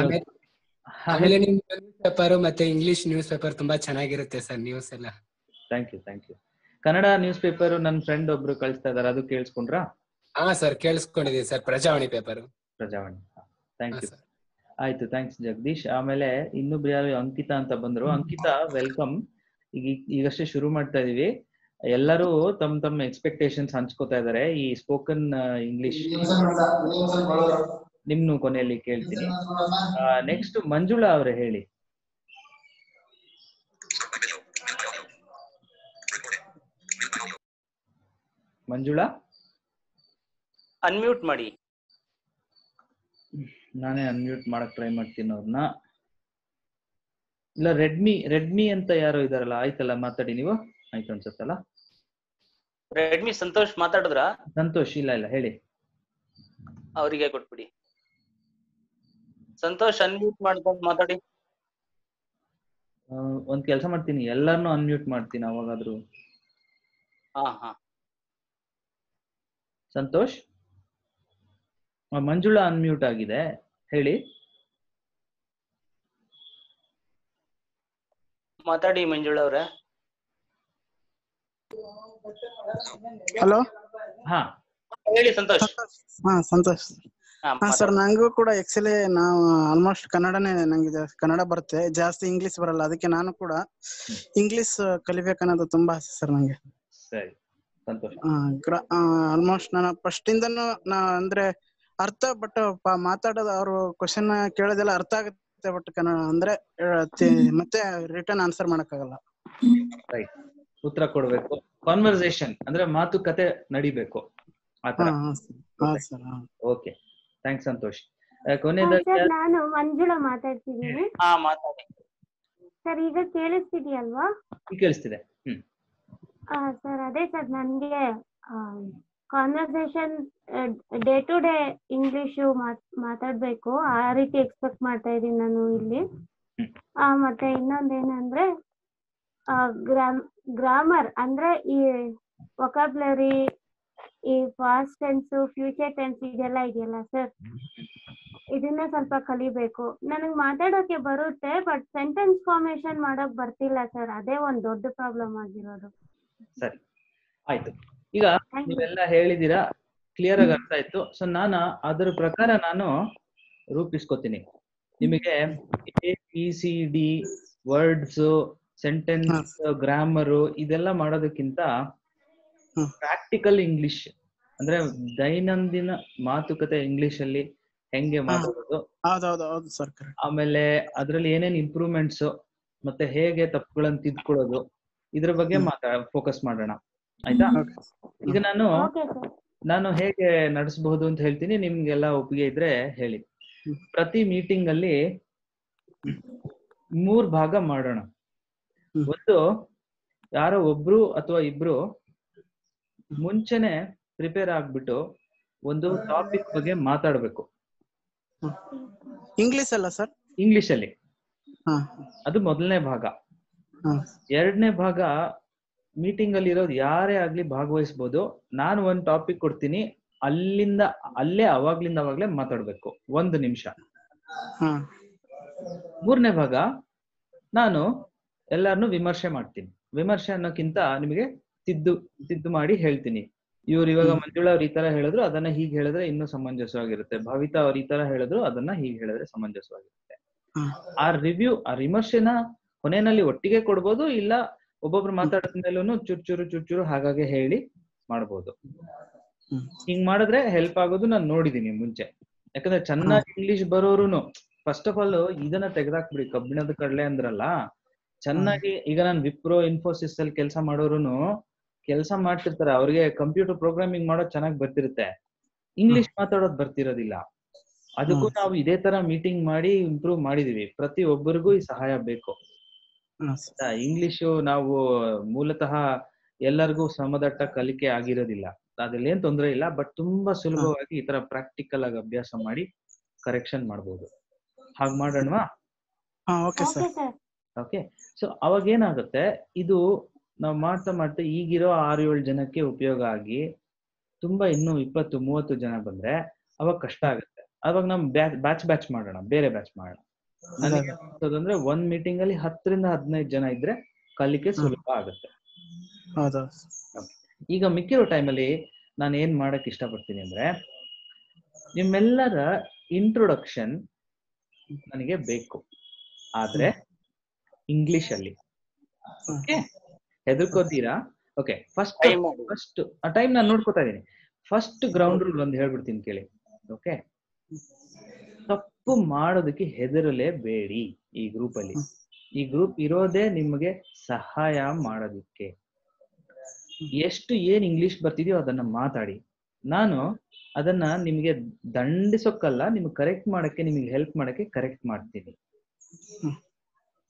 ನಿಮ್ ನ್ಯೂಸ್ ಪೇಪರ್ ಮತ್ತೆ ಇಂಗ್ಲಿಷ್ ನ್ಯೂಸ್ ಪೇಪರ್ ತುಂಬಾ ಚೆನ್ನಾಗಿರುತ್ತೆ ಸರ್, ನ್ಯೂಸ್ ಎಲ್ಲ. Thank you. Kannada news paper ನನ್ನ ಫ್ರೆಂಡ್ ಒಬ್ರು ಕಳಿಸ್ತಾ ಇದಾರೆ, ಅದು ಕೇಳಿಸ್ಕೊಂಡ್ರಾ? ಹಾ ಸರ್, ಕೇಳಿಸ್ಕೊಂಡಿದೀನಿ sir. Prajavani paper. Prajavani, thank you. ಆಯ್ತು, ಥ್ಯಾಂಕ್ಸ್ ಜಗದೀಶ್. ಆಮೇಲೆ ಇನ್ನೊಬ್ರು ಯಾರು ಅಂಕಿತಾ ಅಂತ ಬಂದ್ರು. ಅಂಕಿತಾ, ವೆಲ್ಕಮ್. ಈಗಷ್ಟೇ ಶುರು ಮಾಡ್ತಾ ಇದೀವಿ. ಎಲ್ಲರೂ ತಮ್ಮ ಎಕ್ಸ್ಪೆಕ್ಟೇಷನ್ಸ್ ಹಂಚ್ಕೋತಾ ಇದಾರೆ. ಈ ಸ್ಪೋಕನ್ ಇಂಗ್ಲಿಷ್ ನಿಮ್ನು ಕೊನೆಯಲ್ಲಿ ಕೇಳ್ತೀನಿ. ನೆಕ್ಸ್ಟ್ ಮಂಜುಳಾ ಅವರೇ ಹೇಳಿ. ಮಂಜುಳಾ ಅನ್ಮ್ಯೂಟ್ ಮಾಡಿ. ನಾನೇ ಅನ್ಮ್ಯೂಟ್ ಮಾಡಕ್ ಟ್ರೈ ಮಾಡ್ತೀನಿ ಅವ್ರನ್ನ. ಇಲ್ಲ, ರೆಡ್ಮಿ ಅಂತ ಯಾರೋ ಇದಾರಲ್ಲ, ಆಯ್ತಲ್ಲ ಮಾತಾಡಿ ನೀವು. ಆಯ್ತು ಅನ್ಸತ್ತಲ್ಲ. ರೆಡ್ಮಿ ಸಂತೋಷ್ ಮಾತಾಡಿದ್ರ? ಸಂತೋಷ್ ಇಲ್ಲ ಹೇಳಿ. ಅವರಿಗೆ ಕೊಟ್ಬಿಡಿ. ಸಂತೋಷ್ ಅನ್ಮ್ಯೂಟ್ ಮಾಡ್ಕೊಂಡು ಮಾತಾಡಿ. ಒಂದ್ ಕೆಲಸ ಮಾಡ್ತೀನಿ, ಎಲ್ಲಾರ್ನು ಅನ್ಮ್ಯೂಟ್ ಮಾಡ್ತೀನಿ ಅವಾಗಾದ್ರೂ. ಹಾ ಸಂತೋಷ್, ಮಂಜುಳಾ ಅನ್ಮ್ಯೂಟ್ ಆಗಿದೆ, ಹೇಳಿ. ಮಾತಾಡಿ ಮಂಜುಳಾ ಅವ್ರೆ. ಹಲೋ, ಹಾ ಹೇಳಿ ಸಂತೋಷ್. ಸಂತೋಷ್. ಸರ್, ನಂಗೂ ಕೂಡ ಆಕ್ಚುಲಿ ನಾವು ಆಲ್ಮೋಸ್ಟ್ ಕನ್ನಡನೇ, ನಂಗೆ ಕನ್ನಡ ಬರುತ್ತೆ, ಜಾಸ್ತಿ ಇಂಗ್ಲಿಷ್ ಬರಲ್ಲ. ಅದಕ್ಕೆ ನಾನು ಕೂಡ ಇಂಗ್ಲಿಷ್ ಕಲಿಬೇಕನ್ನೋದು ತುಂಬಾ ಆಸೆ ಸರ್ ನಂಗೆ. ಸರಿ, ಸಂತೋಷ. ಆಲ್ಮೋಸ್ಟ್ ನಾನು ಫಸ್ಟ್ ಇಂದನು ಅಂದ್ರೆ ಅರ್ಥ, ಬಟ್ ಮಾತಾಡೋದು ಅವ್ರು ಕ್ವಶನ್ ಕೇಳೋದೆಲ್ಲ ಅರ್ಥ ಆಗುತ್ತೆ, ಬಟ್ ಕನ್ನಡ ಅಂದ್ರೆ ಮತ್ತೆ ರಿಟರ್ನ್ ಆನ್ಸರ್ ಮಾಡಕ್ಕಾಗಲ್ಲ. ರೈಟ್, ಉತ್ತರ ಕೊಡ್ಬೇಕು. ಕಾನ್ವರ್ಸೇಷನ್ ಅಂದ್ರೆ ಮಾತುಕತೆ ನಡಿಬೇಕು ಆತರ. Okay, thanks Santosh. ಸರ್, ನಾನು ಮಂಜುಳಾ ಮಾತಾಡ್ತಿದ್ದೀನಿ. ಮಾತಾಡಿ ಸರ್. ಈಗ ಕೇಳಿಸ್ತಿದ್ಯಲ್ವಾ? ಕೇಳಿಸ್ತಿದೆ. ಸರ್, ಅದೇ ಸರ್, ನನ್ಗೆ conversation day to day English ಮಾತಾಡ್ಬೇಕು, ಆ ರೀತಿ ಎಕ್ಸ್ಪೆಕ್ಟ್ ಮಾಡ್ತಾ ಇದ್ದೀನಿ ನಾನು ಇಲ್ಲಿ. ಮತ್ತೆ ಇನ್ನೊಂದೇನಂದ್ರೆ ಗ್ರಾಮರ್ ಅಂದ್ರೆ ಈ ವೊಕಾಬ್ಲರಿ, ಈ ಪಾಸ್ಟ್ ಟೆನ್ಸ್, ಫ್ಯೂಚರ್ ಟೆನ್ಸ್ ಇದೆಲ್ಲ ಇದೆಯಲ್ಲ ಸರ್, ಇದನ್ನ ಸ್ವಲ್ಪ ಕಲಿಬೇಕು. ನನಗ್ ಮಾತಾಡೋಕೆ ಬರುತ್ತೆ, ಬಟ್ ಸೆಂಟೆನ್ಸ್ ಫಾರ್ಮೇಶನ್ ಮಾಡೋಕ್ ಬರ್ತಿಲ್ಲ ಸರ್. ಅದೇ ಒಂದ್ ದೊಡ್ಡ ಪ್ರಾಬ್ಲಮ್ ಆಗಿರೋದು. ಸರಿ, ಆಯ್ತು. ಈಗ ನೀವೆಲ್ಲ ಹೇಳಿದೀರಾ, ಕ್ಲಿಯರ್ ಆಗಿ ಅರ್ಥ ಆಯ್ತು. ಸೊ ನಾನು ಅದರ ಪ್ರಕಾರ ನಾನು ರೂಪಿಸ್ಕೊತೀನಿ ನಿಮಗೆ. ABCD ವರ್ಡ್ಸ್, ಸೆಂಟೆನ್ಸ್, ಗ್ರಾಮರು ಇದೆಲ್ಲ ಮಾಡೋದಕ್ಕಿಂತ ಪ್ರಾಕ್ಟಿಕಲ್ ಇಂಗ್ಲಿಷ್ ಅಂದ್ರೆ ದೈನಂದಿನ ಮಾತುಕತೆ ಇಂಗ್ಲಿಷ್ ಅಲ್ಲಿ ಹೆಂಗೆ ಮಾತಾಡೋದು, ಆಮೇಲೆ ಅದ್ರಲ್ಲಿ ಏನೇನ್ ಇಂಪ್ರೂವ್ಮೆಂಟ್ಸ್, ಮತ್ತೆ ಹೇಗೆ ತಪ್ಪುಗಳನ್ನ ತಿದ್ಕೊಳ್ಳೋದು, ಇದ್ರ ಬಗ್ಗೆ ಫೋಕಸ್ ಮಾಡೋಣ. ಆಯ್ತಾ? ಈಗ ನಾನು ಹೇಗೆ ನಡೆಸಬಹುದು ಅಂತ ಹೇಳ್ತೀನಿ, ನಿಮ್ಗೆಲ್ಲ ಒಪ್ಪಿಗೆ ಇದ್ರೆ ಹೇಳಿ. ಪ್ರತಿ ಮೀಟಿಂಗ್ ಅಲ್ಲಿ 3 ಭಾಗ ಮಾಡೋಣ. ಒಂದು, ಯಾರೋ ಒಬ್ರು ಅಥವಾ ಇಬ್ರು ಮುಂಚೆನೆ ಪ್ರಿಪೇರ್ ಆಗ್ಬಿಟ್ಟು ಒಂದು ಟಾಪಿಕ್ ಬಗ್ಗೆ ಮಾತಾಡ್ಬೇಕು. ಇಂಗ್ಲಿಷ್ ಅಲ್ಲ ಸರ್? ಇಂಗ್ಲಿಷ್ ಅಲ್ಲಿ. ಅದು ಮೊದಲನೇ ಭಾಗ. ಎರಡನೇ ಭಾಗ, ಮೀಟಿಂಗ್ ಅಲ್ಲಿ ಇರೋದು ಯಾರೇ ಆಗ್ಲಿ ಭಾಗವಹಿಸ್ಬೋದು. ನಾನು ಒಂದ್ ಟಾಪಿಕ್ ಕೊಡ್ತೀನಿ, ಅವಾಗ್ಲಿಂದ ಅವಾಗ್ಲೇ ಮಾತಾಡ್ಬೇಕು 1 ನಿಮಿಷ. ಮೂರನೇ ಭಾಗ, ನಾನು ಎಲ್ಲಾರನ್ನು ವಿಮರ್ಶೆ ಮಾಡ್ತೀನಿ. ವಿಮರ್ಶೆ ಅನ್ನೋಕ್ಕಿಂತ ನಿಮಗೆ ತಿದ್ದು ಮಾಡಿ ಹೇಳ್ತೀನಿ. ಇವಾಗ ಮಂಜುಳಾ ಅವ್ರು ಈ ತರ ಹೇಳಿದ್ರು, ಅದನ್ನ ಹೀಗೆ ಹೇಳಿದ್ರೆ ಇನ್ನೂ ಸಮಂಜಸವಾಗಿರುತ್ತೆ. ಭವಿತಾ ಅವ್ರು ಈ ತರ ಹೇಳಿದ್ರು, ಅದನ್ನ ಹೀಗೆ ಹೇಳಿದ್ರೆ ಸಮಂಜಸವಾಗಿರುತ್ತೆ. ಆ ವಿಮರ್ಶೆನ ಕೊನೆಯಲ್ಲಿ ಒಟ್ಟಿಗೆ ಕೊಡ್ಬೋದು, ಇಲ್ಲ ಒಬ್ಬೊಬ್ರು ಮಾತಾಡಿದ ಮೇಲೂ ಚೂರು ಹಾಗಾಗಿ ಹೇಳಿ ಮಾಡ್ಬೋದು. ಹಿಂಗ್ ಮಾಡಿದ್ರೆ ಹೆಲ್ಪ್ ಆಗೋದು ನಾನು ನೋಡಿದೀನಿ ಮುಂಚೆ. ಯಾಕಂದ್ರೆ ಚೆನ್ನಾಗಿ ಇಂಗ್ಲಿಷ್ ಬರೋರುನು ಫಸ್ಟ್ ಆಫ್ ಆಲ್ ಇದನ್ನ ತೆಗೆದಾಕ್ಬಿಡಿ. ಕಬ್ಬಿಣದ ಕಡಲೆ ಅಂದ್ರಲ್ಲ, ಚೆನ್ನಾಗಿ ಈಗ ನಾನು ವಿಪ್ರೋ, ಇನ್ಫೋಸಿಸ್ ಅಲ್ಲಿ ಕೆಲಸ ಮಾಡೋರುನು ಕೆಲಸ ಮಾಡ್ತಿರ್ತಾರೆ, ಅವ್ರಿಗೆ ಕಂಪ್ಯೂಟರ್ ಪ್ರೋಗ್ರಾಮಿಂಗ್ ಮಾಡೋದು ಚೆನ್ನಾಗಿ ಬರ್ತಿರುತ್ತೆ, ಇಂಗ್ಲಿಷ್ ಮಾತಾಡೋದು ಬರ್ತಿರೋದಿಲ್ಲ. ಅದಕ್ಕೂ ನಾವು ಇದೇ ತರ ಮೀಟಿಂಗ್ ಮಾಡಿ ಇಂಪ್ರೂವ್ ಮಾಡಿದೀವಿ. ಪ್ರತಿ ಒಬ್ಬರಿಗೂ ಈ ಸಹಾಯ ಬೇಕು. ಇಂಗ್ಲಿಷು ನಾವು ಮೂಲತಃ ಎಲ್ಲರಿಗೂ ಸಮದಟ್ಟ ಕಲಿಕೆ ಆಗಿರೋದಿಲ್ಲ, ಅದ್ರಲ್ಲಿ ಏನ್ ತೊಂದರೆ ಇಲ್ಲ. ಬಟ್ ತುಂಬಾ ಸುಲಭವಾಗಿ ಈ ತರ ಪ್ರಾಕ್ಟಿಕಲ್ ಆಗಿ ಅಭ್ಯಾಸ ಮಾಡಿ ಕರೆಕ್ಷನ್ ಮಾಡ್ಬೋದು. ಹಾಗೆ ಮಾಡೋಣವಾ? ಓಕೆ. ಸೊ ಅವಾಗ ಏನಾಗುತ್ತೆ, ಇದು ನಾವು ಮಾಡ್ತಾ ಈಗಿರೋ 6-7 ಜನಕ್ಕೆ ಉಪಯೋಗ ಆಗಿ ತುಂಬಾ ಇನ್ನೂ 20-30 ಜನ ಬಂದ್ರೆ ಅವಾಗ ಕಷ್ಟ ಆಗುತ್ತೆ. ಅವಾಗ ನಮ್ ಬ್ಯಾಚ್ ಮಾಡೋಣ, ಬೇರೆ ಬ್ಯಾಚ್ ಮಾಡೋಣ. ನನಗೆ ಅಂದ್ರೆ ಒಂದ್ ಮೀಟಿಂಗ್ ಅಲ್ಲಿ 10-15 ಜನ ಇದ್ರೆ ಕಲಿಕೆ ಸುಲಭ ಆಗುತ್ತೆ. ಈಗ ಮಿಕ್ಕಿರೋ ಟೈಮಲ್ಲಿ ನಾನು ಏನ್ ಮಾಡಕ್ ಇಷ್ಟಪಡ್ತೀನಿ ಅಂದ್ರೆ, ನಿಮ್ಮೆಲ್ಲರ ಇಂಟ್ರೊಡಕ್ಷನ್ ನನಗೆ ಬೇಕು, ಆದ್ರೆ ಇಂಗ್ಲಿಷ್ ಅಲ್ಲಿ. ಓಕೆ, ಹೆದರ್ಕೋತೀರಾ? ಓಕೆ, ಫಸ್ಟ್ ಟೈಮ್ ನಾನು ನೋಡ್ಕೋತಾ ಇದೀನಿ. ಫಸ್ಟ್ ಗ್ರೌಂಡ್ ರೂಲ್ ಒಂದು ಹೇಳ್ಬಿಡ್ತೀನಿ ಕೇಳಿ. ಓಕೆ, ತಪ್ಪು ಮಾಡೋದಕ್ಕೆ ಹೆದರಲೇಬೇಡಿ. ಈ ಗ್ರೂಪ್ ಅಲ್ಲಿ, ಈ ಗ್ರೂಪ್ ಇರೋದೇ ನಿಮಗೆ ಸಹಾಯ ಮಾಡೋದಿಕ್ಕೆ. ಏನ್ ಇಂಗ್ಲಿಷ್ ಬರ್ತಿದ್ಯೋ ಅದನ್ನ ಮಾತಾಡಿ. ನಾನು ಅದನ್ನ ನಿಮ್ಗೆ ದಂಡಿಸೋಕ್ಕಲ್ಲ, ನಿಮ್ಗೆ ಕರೆಕ್ಟ್ ಮಾಡಕ್ಕೆ, ನಿಮ್ಗೆ ಹೆಲ್ಪ್ ಮಾಡಕ್ಕೆ ಕರೆಕ್ಟ್ ಮಾಡ್ತೀನಿ.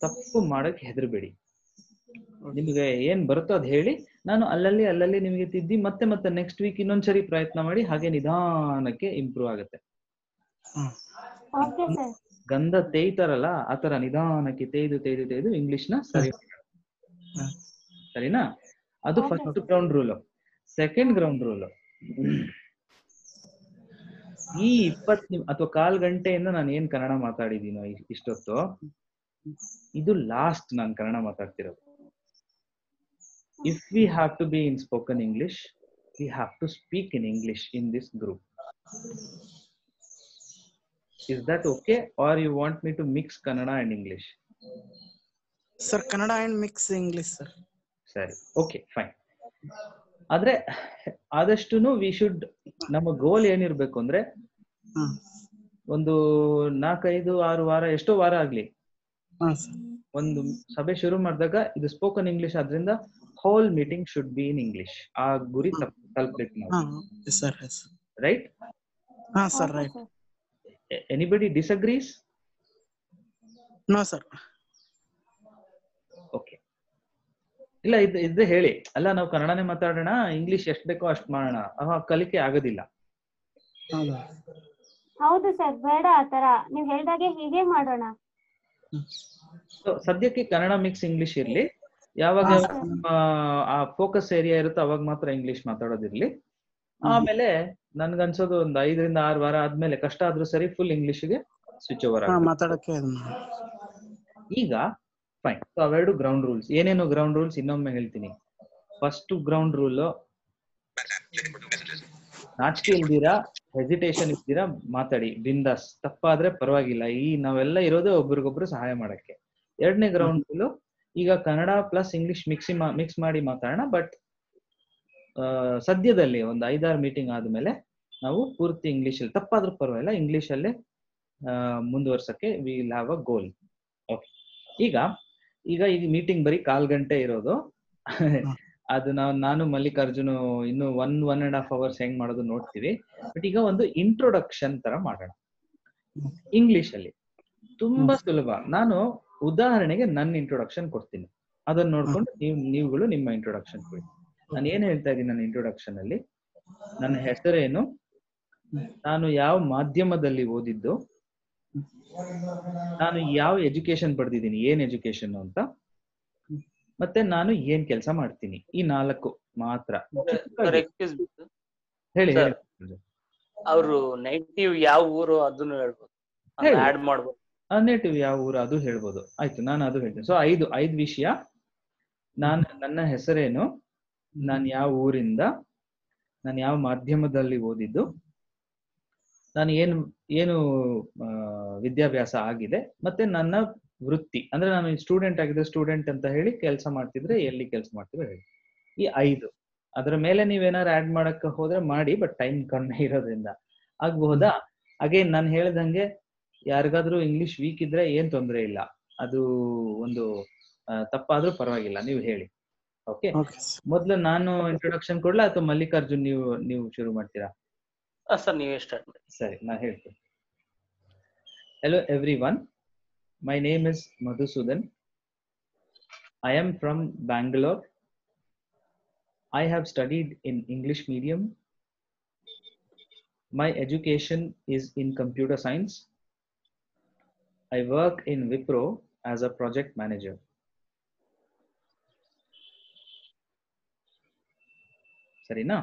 ತಪ್ಪು ಮಾಡಕ್ಕೆ ಹೆದರ್ಬೇಡಿ. ನಿಮ್ಗೆ ಏನ್ ಬರುತ್ತೋ ಅದ್ ಹೇಳಿ, ನಾನು ಅಲ್ಲಲ್ಲಿ ನಿಮ್ಗೆ ತಿದ್ದಿ ಮತ್ತೆ ನೆಕ್ಸ್ಟ್ ವೀಕ್ ಇನ್ನೊಂದ್ಸರಿ ಪ್ರಯತ್ನ ಮಾಡಿ, ಹಾಗೆ ನಿಧಾನಕ್ಕೆ ಇಂಪ್ರೂವ್ ಆಗುತ್ತೆ. ಗಂಧ ತೇಯ್ತಾರಲ್ಲ ಆತರ ನಿಧಾನಕ್ಕೆ ತೇಯ್ದು ಇಂಗ್ಲಿಷ್ನ ಸರಿ ಸರಿನಾ? ಅದು first ground rule. Second ground rule, ಈ 20 ಅಥವಾ 1/4 ಗಂಟೆಯಿಂದ ನಾನು ಏನ್ ಕನ್ನಡ ಮಾತಾಡಿದೀನೋ ಇಷ್ಟೊತ್ತು, ಇದು ಲಾಸ್ಟ್ ನಾನು ಕನ್ನಡ ಮಾತಾಡ್ತಿರೋದು. If we have to be in spoken English, we have to speak in English in this group. Is that okay, or you want me to mix Kannada and English? Sir, Kannada and mix English, sir. ಸರಿ, okay, fine. ಆದ್ರೆ ಆದಷ್ಟುನು we should, ನಮ್ಮ ಗೋಲ್ ಏನಿರ್ಬೇಕು ಅಂದ್ರೆ ಒಂದು 4-5-6 ವಾರ, ಎಷ್ಟೋ ವಾರ ಆಗ್ಲಿ, ಒಂದು ಸಭೆ ಶುರು ಮಾಡಿದಾಗ ಇದು ಸ್ಪೋಕನ್ ಇಂಗ್ಲಿಷ್ ಆದ್ರಿಂದ whole meeting should be in English. ಆ ಗುರಿ ತಲುಪಬೇಕು ನಾವು, ರೈಟ್? ಹಾ sir, right. Anybody disagrees? No sir. Okay, ಇಲ್ಲ ಇದ್ರೆ ಹೇಳಿ. ಅಲ್ಲ, ನಾವು ಕನ್ನಡನೇ ಮಾತಾಡೋಣ, ಇಂಗ್ಲಿಷ್ ಎಷ್ಟ್ ಬೇಕೋ ಅಷ್ಟ್ ಮಾಡೋಣ, ಕಲಿಕೆ ಆಗೋದಿಲ್ಲ. ಹೌದು ಸರ್, ಬೇಡ ಆತರ, ನೀವ್ ಹೇಳ್ದಾಗೆ ಹೀಗೆ ಮಾಡೋಣ. ಸದ್ಯಕ್ಕೆ ಕನ್ನಡ ಮಿಕ್ಸ್ ಇಂಗ್ಲಿಷ್ ಇರ್ಲಿ. ಯಾವಾಗ ನಮ್ಮ ಆ ಫೋಕಸ್ ಏರಿಯಾ ಇರುತ್ತೋ ಅವಾಗ ಮಾತ್ರ ಇಂಗ್ಲಿಷ್ ಮಾತಾಡೋದಿರ್ಲಿ. ಆಮೇಲೆ ನನ್ಗನ್ಸೋದು ಒಂದು 5-6 ವಾರ ಆದ್ಮೇಲೆ ಕಷ್ಟ ಆದ್ರೂ ಸರಿ ಫುಲ್ ಇಂಗ್ಲಿಷ್ಗೆ ಸ್ವಿಚ್ ಓವರ್ ಮಾತಾಡಕ್ಕೆ. ಈಗ ಫೈನ್. ಅವೆರಡು ಗ್ರೌಂಡ್ ರೂಲ್ಸ್. ಏನೇನು ಗ್ರೌಂಡ್ ರೂಲ್ಸ್ ಇನ್ನೊಮ್ಮೆ ಹೇಳ್ತೀನಿ. ಫಸ್ಟ್ ಗ್ರೌಂಡ್ ರೂಲ್, ನಾಚಿಕೆ ಇಲ್ದಿರಾ, ಹೆಸಿಟೇಷನ್ ಇಲ್ದಿರಾ ಮಾತಾಡಿ, ಬಿಂದಾಸ್. ತಪ್ಪಾದ್ರೆ ಪರವಾಗಿಲ್ಲ, ನಾವೆಲ್ಲ ಇರೋದೇ ಒಬ್ರಿಗೊಬ್ರು ಸಹಾಯ ಮಾಡಕ್ಕೆ. ಎರಡನೇ ಗ್ರೌಂಡ್ ರೂಲ್, ಈಗ ಕನ್ನಡ ಪ್ಲಸ್ ಇಂಗ್ಲಿಷ್ ಮಿಕ್ಸ್ ಮಾಡಿ ಮಾತಾಡೋಣ. ಬಟ್ ಸದ್ಯದಲ್ಲಿ ಒಂದು 5-6 ಮೀಟಿಂಗ್ ಆದ್ಮೇಲೆ ನಾವು ಪೂರ್ತಿ ಇಂಗ್ಲಿಷ್ ಅಲ್ಲಿ, ತಪ್ಪಾದ್ರೂ ಪರವಾಗಿಲ್ಲ, ಇಂಗ್ಲಿಷ್ ಅಲ್ಲೇ ಮುಂದುವರ್ಸಕ್ಕೆ we will have a goal. Okay, ಈಗ ಮೀಟಿಂಗ್ ಬರೀ 1/4 ಗಂಟೆ ಇರೋದು. ಅದು ನಾನು ಮಲ್ಲಿಕಾರ್ಜುನ್ ಇನ್ನು 1.5 ಅವರ್ಸ್ ಹೆಂಗ್ ಮಾಡೋದು ನೋಡ್ತೀವಿ. ಬಟ್ ಈಗ ಒಂದು ಇಂಟ್ರೊಡಕ್ಷನ್ ತರ ಮಾಡೋಣ ಇಂಗ್ಲಿಷ್ ಅಲ್ಲಿ. ತುಂಬಾ ಸುಲಭ. ನಾನು ಉದಾಹರಣೆಗೆ ನನ್ನ ಇಂಟ್ರೊಡಕ್ಷನ್ ಕೊಡ್ತೀನಿ, ಅದನ್ನ ನೋಡ್ಕೊಂಡು ನೀವುಗಳು ನಿಮ್ಮ ಇಂಟ್ರೊಡಕ್ಷನ್ ಕೊಡಿ. ನಾನು ಏನ್ ಹೇಳ್ತಾ ಇದ್ದೀನಿ ನನ್ನ ಇಂಟ್ರೊಡಕ್ಷನ್ ಅಲ್ಲಿ, ನನ್ನ ಹೆಸರೇನು, ನಾನು ಯಾವ ಮಾಧ್ಯಮದಲ್ಲಿ ಓದಿದ್ದು, ನಾನು ಯಾವ ಎಜುಕೇಶನ್ ಪಡೆದಿದ್ದೀನಿ, ಏನ್ ಎಜುಕೇಶನ್ ಅಂತ, ಮತ್ತೆ ನಾನು ಏನ್ ಕೆಲಸ ಮಾಡ್ತೀನಿ. ಈ 4 ಮಾತ್ರ. ಹೇಳಿ. ಅವರು ನೇಟಿವ್ ಯಾವ ಊರು ಅದನ್ನು ಹೇಳ್ಬೋದು, ಆಡ್ ಮಾಡ್ಬೋದು. ನೇಟಿವ್ ಯಾವ ಊರು ಅದು ಹೇಳ್ಬೋದು. ಆಯ್ತು, ನಾನು ಅದು ಹೇಳ್ತೀನಿ. ಸೊ 5 ವಿಷಯ. ನನ್ನ ಹೆಸರೇನು, ನಾನು ಯಾವ ಊರಿಂದ, ನಾನು ಯಾವ ಮಾಧ್ಯಮದಲ್ಲಿ ಓದಿದ್ದು, ನಾನು ಏನು ವಿದ್ಯಾಭ್ಯಾಸ ಆಗಿದೆ, ಮತ್ತೆ ನನ್ನ ವೃತ್ತಿ. ಅಂದ್ರೆ ನಾನು ಸ್ಟೂಡೆಂಟ್ ಆಗಿದ್ರೆ ಸ್ಟೂಡೆಂಟ್ ಅಂತ ಹೇಳಿ, ಕೆಲಸ ಮಾಡ್ತಿದ್ರೆ ಎಲ್ಲಿ ಕೆಲಸ ಮಾಡ್ತಿದ್ರೆ ಹೇಳಿ. ಈ 5. ಅದ್ರ ಮೇಲೆ ನೀವೇನಾರು ಆಡ್ ಮಾಡಕ್ ಹೋದ್ರೆ ಮಾಡಿ, ಬಟ್ ಟೈಮ್ ಕಮ್ಮಿ ಇರೋದ್ರಿಂದ ಆಗ್ಬಹುದಾ? ಅಗೇನ್ ನಾನು ಹೇಳ್ದಂಗೆ ಯಾರಿಗಾದ್ರೂ ಇಂಗ್ಲಿಷ್ ವೀಕ್ ಇದ್ರೆ ಏನ್ ತೊಂದರೆ ಇಲ್ಲ, ಅದು ಒಂದು ತಪ್ಪಾದ್ರೂ ಪರವಾಗಿಲ್ಲ, ನೀವು ಹೇಳಿ. ಓಕೆ, ಮೊದ್ಲು ನಾನು ಇಂಟ್ರೊಡಕ್ಷನ್ ಕೊಡ್ಲಾ ಅಥವಾ ಮಲ್ಲಿಕಾರ್ಜುನ್ ನೀವು ಶುರು ಮಾಡ್ತೀರಾ? ಸರ್, ನೀವೇ ಸ್ಟಾರ್ಟ್ ಮಾಡಿ. ಸರಿ, ನಾನು ಹೇಳ್ತೀನಿ. Hello everyone, my name is Madhusudan. I am from Bangalore. I have studied in English medium. My education is in computer science. I work in Wipro as a project manager. ಸರಿನಾ?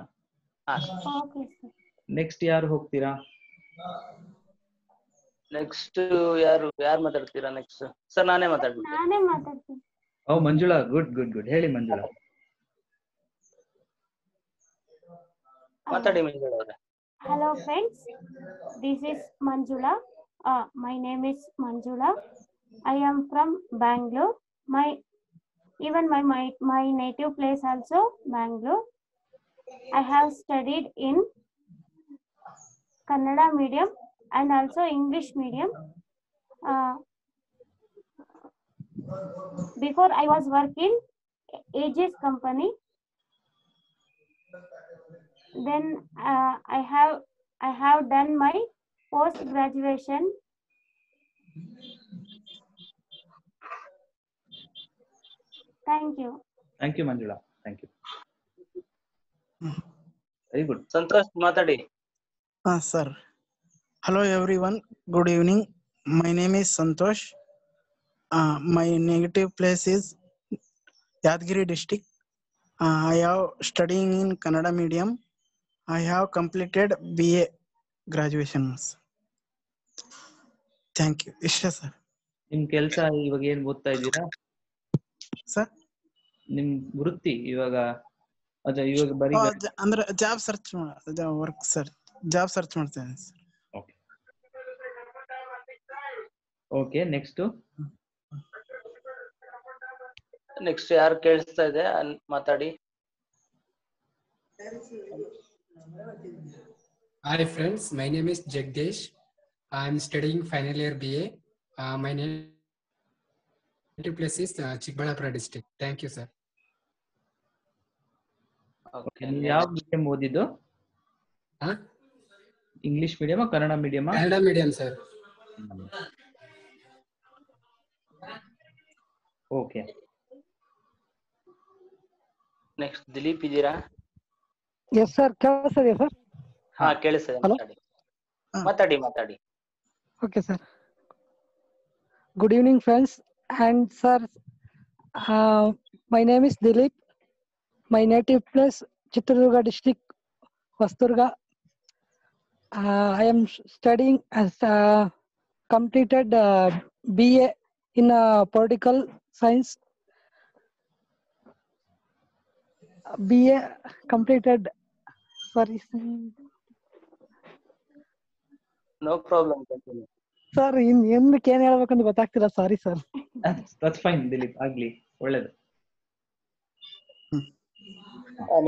Next ಯಾರು ಹೋಗ್ತೀರಾ? Next ಯಾರು ಮಾತಾಡ್ತೀರಾ? Next sir ನಾನೇ ಮಾತಾಡ್ತೀನಿ. ಓ Manjula, good. ಹೇಳಿ ಮಂಜುಳಾ. ಮಾತಾಡಿ ಮಂಜುಳಾ ಅವರೇ. Hello friends, this is Manjula. My name is Manjula. I am from Bangalore. My native place also Bangalore. I have studied in Kannada medium and also English medium. Before I was working Aegis company. Then I have done my post graduation. Thank you. Thank you Manjula. Thank you. Very good. Santosh ಮಾತಾಡಿ. Sir. Hello everyone. Good evening. My name is Santosh. My native place is Yadgiri district. I have studying in Kannada medium. I have completed BA graduation. Thank you. Ishya sir. ನಿಮ್ ಕೆಲ್ಸ ಇವಾಗ ಏನ್ ಓದ್ತಾ ಇದ್ದೀರಾ? Sir? ನಿಮ್ ವೃತ್ತಿ ಇವಾಗ ಇವಾಗ ಬರೀ ಅಂದ್ರೆ job search work sir, job search ಮಾಡ್ತಾ ಇದ್ದೀನಿ ಸರ್. ಓಕೆ, ನೆಕ್ಸ್ಟ್ ಯಾರು ಕೇಳಿಸ್ತಾ ಇದೆ ಮಾತಾಡಿ. Hi friends, my name is Jagdish. I am studying final year BA. My native place is Chikbalapura district. Thank you sir. Okay, ನೀವು ಯಾವ medium ಓದಿದ್ದು? English ಮೀಡಿಯಮಾ ಕನ್ನಡ ಮೀಡಿಯಮಾ? Kannada medium sir. Okay, next Dilip ಇದ್ದೀರಾ? ಎಸ್ ಸರ್, ಕೇಳಿಸ್ತಿದೆಯಾ ಸರ್? ಹಾ ಕೇಳಿಸ್ತಿದೆ, ಮಾತಾಡಿ. Okay, sir. Good evening, friends. And sir, my name is Dilip. My native place, Chitradurga district, Vasturga. I am studying as completed BA in political science. BA completed. Sorry. No problem. Sir ಏನಕ್ಕೆ ಏನ್ ಹೇಳ್ಬೇಕಂತ ಗೊತ್ತಾಗ್ತಿಲ್ಲ, sorry sir. That's fine Dilip, ಆಗ್ಲಿ, ಒಳ್ಳೇದು.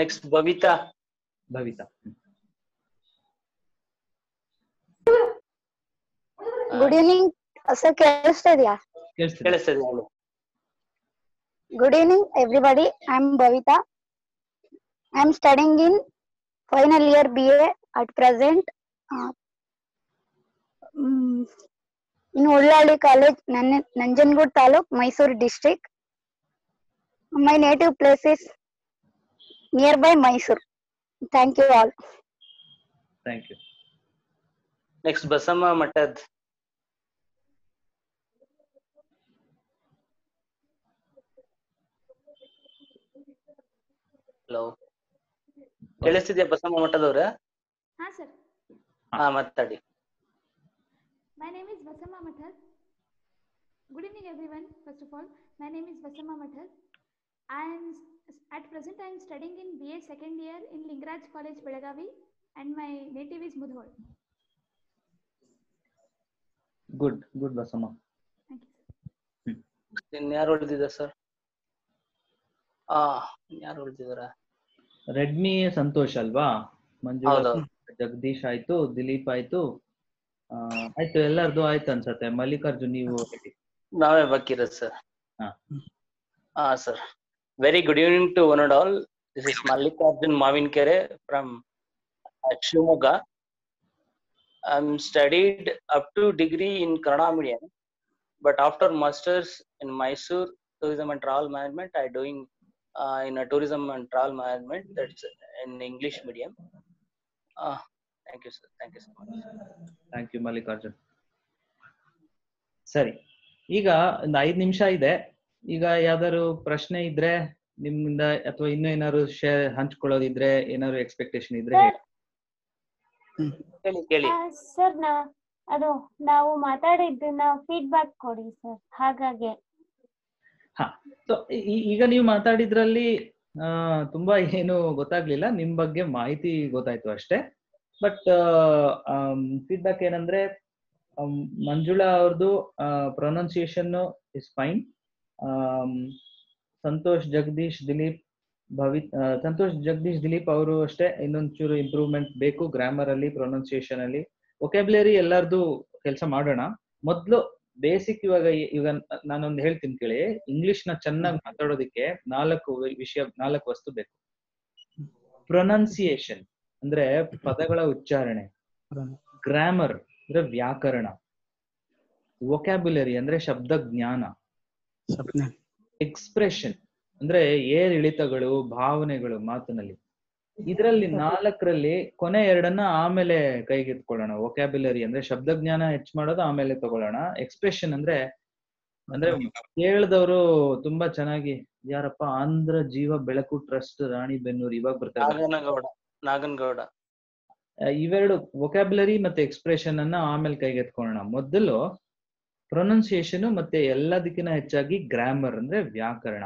Next Babita. Good evening sir, ಕೇಳಿಸ್ತಾ ಇದೆಯಾ? ಕೇಳಿಸ್ತಿದೆ. Good evening everybody, I am Bhavita. I am studying in final year BA at present in Ullalli College, Nanjangud Taluk, Mysore district. My native place is nearby Mysore. Thank you all. Thank you. Next Basama Matad. Hello, ಕೇಳಿಸ್ತಿದ್ಯಾ ಬಸಮ್ಮ ಮಠದವ್ರೆ? ಹಾ sir. ಹಾ ಮಾತಾಡಿ. My name is Basama Mathal. Good evening everyone. First of all, my name is Basama Mathal. At present I am studying in BA second year in Lingaraj College, Belagavi, and my native is Mudhol. Good Basama. Thank you. ಇನ್ಯಾರು ಉಳಿದಿದೆ sir? ಯಾರು ಉಳಿದಿದಾರ? Redmi Santosh ಅಲ್ವಾ? ಮಂಜುಳಾ, ಜಗದೀಶ್ ಆಯ್ತು, ದಿಲೀಪ್ ಆಯ್ತು, ಆಯ್ತು, ಎಲ್ಲರದು ಆಯ್ತು ಅನ್ಸತ್ತೆ. ಮಲ್ಲಿಕಾರ್ಜುನ್ ನೀವು? ನಾವೇ ಬಾಕಿರ sir. Sir, very good evening to one and all. This is Mallikarjun Mavinkere from Shivamogga. I'm studied up to degree in Kannada medium, but after masters in Mysore tourism and travel management, I doing in a tourism and travel management, that's in English medium. Thank you sir, thank you so much. Thank you Mallikarjun. ಸರಿ, ಈಗ ಒಂದು 5 ನಿಮಿಷ ಇದೆ. ಈಗ ಯಾವ್ದಾದ್ರು ಪ್ರಶ್ನೆ ಇದ್ರೆ ನಿಮ್ಮಿಂದ, ಅಥವಾ ಇನ್ನೂ ಏನಾದ್ರು ಹಂಚ್ಕೊಳ್ಳೋದಿದ್ರೆ, ಏನಾದ್ರು ಎಕ್ಸ್ಪೆಕ್ಟೇಷನ್ ಇದ್ರೆ ಹೇಳಿ. ಸರ್, ಅದು ನಾವು ಮಾತಾಡಿದ್ದನ್ನ ಫೀಡ್ಬ್ಯಾಕ್ ಕೊಡಿ ಸರ್, ಹಾಗಾಗಿ. ಸೊ ಈಗ ನೀವು ಮಾತಾಡಿದ್ರಲ್ಲಿ ತುಂಬಾ ಏನು ಗೊತ್ತಾಗ್ಲಿಲ್ಲ, ನಿಮ್ ಬಗ್ಗೆ ಮಾಹಿತಿ ಗೊತ್ತಾಯ್ತು ಅಷ್ಟೇ. ಬಟ್ ಫೀಡ್ಬ್ಯಾಕ್ ಏನಂದ್ರೆ, ಮಂಜುಳಾ ಅವ್ರದ್ದು pronunciation is fine. Santosh Jagadish Dilip ಅವರು ಅಷ್ಟೇ ಇನ್ನೊಂಚೂರು ಇಂಪ್ರೂವ್ಮೆಂಟ್ ಬೇಕು, ಗ್ರಾಮರ್ ಅಲ್ಲಿ, ಪ್ರೊನೌನ್ಸಿಯೇಷನ್ ಅಲ್ಲಿ. ವೊಕ್ಯಾಬ್ಯುಲರಿ ಎಲ್ಲರದು ಕೆಲಸ ಮಾಡೋಣ. ಮೊದ್ಲು ಬೇಸಿಕ್ ಈಗ ನಾನೊಂದು ಹೇಳ್ತೀನಿ ಕೇಳಿ. ಇಂಗ್ಲಿಷ್ ನ ಚೆನ್ನಾಗಿ ಮಾತಾಡೋದಿಕ್ಕೆ 4 ವಸ್ತು ಬೇಕು. ಪ್ರೊನೌನ್ಸಿಯೇಷನ್ ಅಂದ್ರೆ ಪದಗಳ ಉಚ್ಚಾರಣೆ, ಗ್ರಾಮರ್ ಅಂದ್ರೆ ವ್ಯಾಕರಣ, ವೊಕ್ಯಾಬ್ಯುಲರಿ ಅಂದ್ರೆ ಶಬ್ದ ಜ್ಞಾನ, ಎಕ್ಸ್ಪ್ರೆಷನ್ ಅಂದ್ರೆ ಏರಿಳಿತಗಳು, ಭಾವನೆಗಳು ಮಾತಿನಲ್ಲಿ, ಇದರಲ್ಲಿ 4ರಲ್ಲಿ ಕೊನೆ 2 ಆಮೇಲೆ ಕೈಗೆತ್ಕೊಳ್ಳೋಣ. ವೊಕ್ಯಾಬ್ಯುಲರಿ ಅಂದ್ರೆ ಶಬ್ದಜ್ಞಾನ ಹೆಚ್ಚು ಮಾಡೋದು ಆಮೇಲೆ ತಗೊಳ್ಳೋಣ. ಎಕ್ಸ್ಪ್ರೆಷನ್ ಅಂದ್ರೆ ಕೇಳಿದವರು ತುಂಬಾ ಚೆನ್ನಾಗಿ ಯಾರಪ್ಪ ಆಂಧ್ರ ಜೀವ ಬೆಳಕು ಟ್ರಸ್ಟ್ ರಾಣಿಬೆನ್ನೂರು ಇವಾಗ ಬರ್ತಾರೆ. ನಾಗನಗೌಡ ಇವೆರಡು ವೊಕ್ಯಾಬ್ಯುಲರಿ ಮತ್ತೆ ಎಕ್ಸ್ಪ್ರೆಷನ್ ಅನ್ನ ಆಮೇಲೆ ಕೈಗೆತ್ಕೊಳ್ಳೋಣ. ಮೊದಲು ಪ್ರೊನೌನ್ಸಿಯೇಷನ್ ಮತ್ತೆ ಎಲ್ಲದಕ್ಕಿಂತ ಹೆಚ್ಚಾಗಿ ಗ್ರಾಮರ್ ಅಂದ್ರೆ ವ್ಯಾಕರಣ,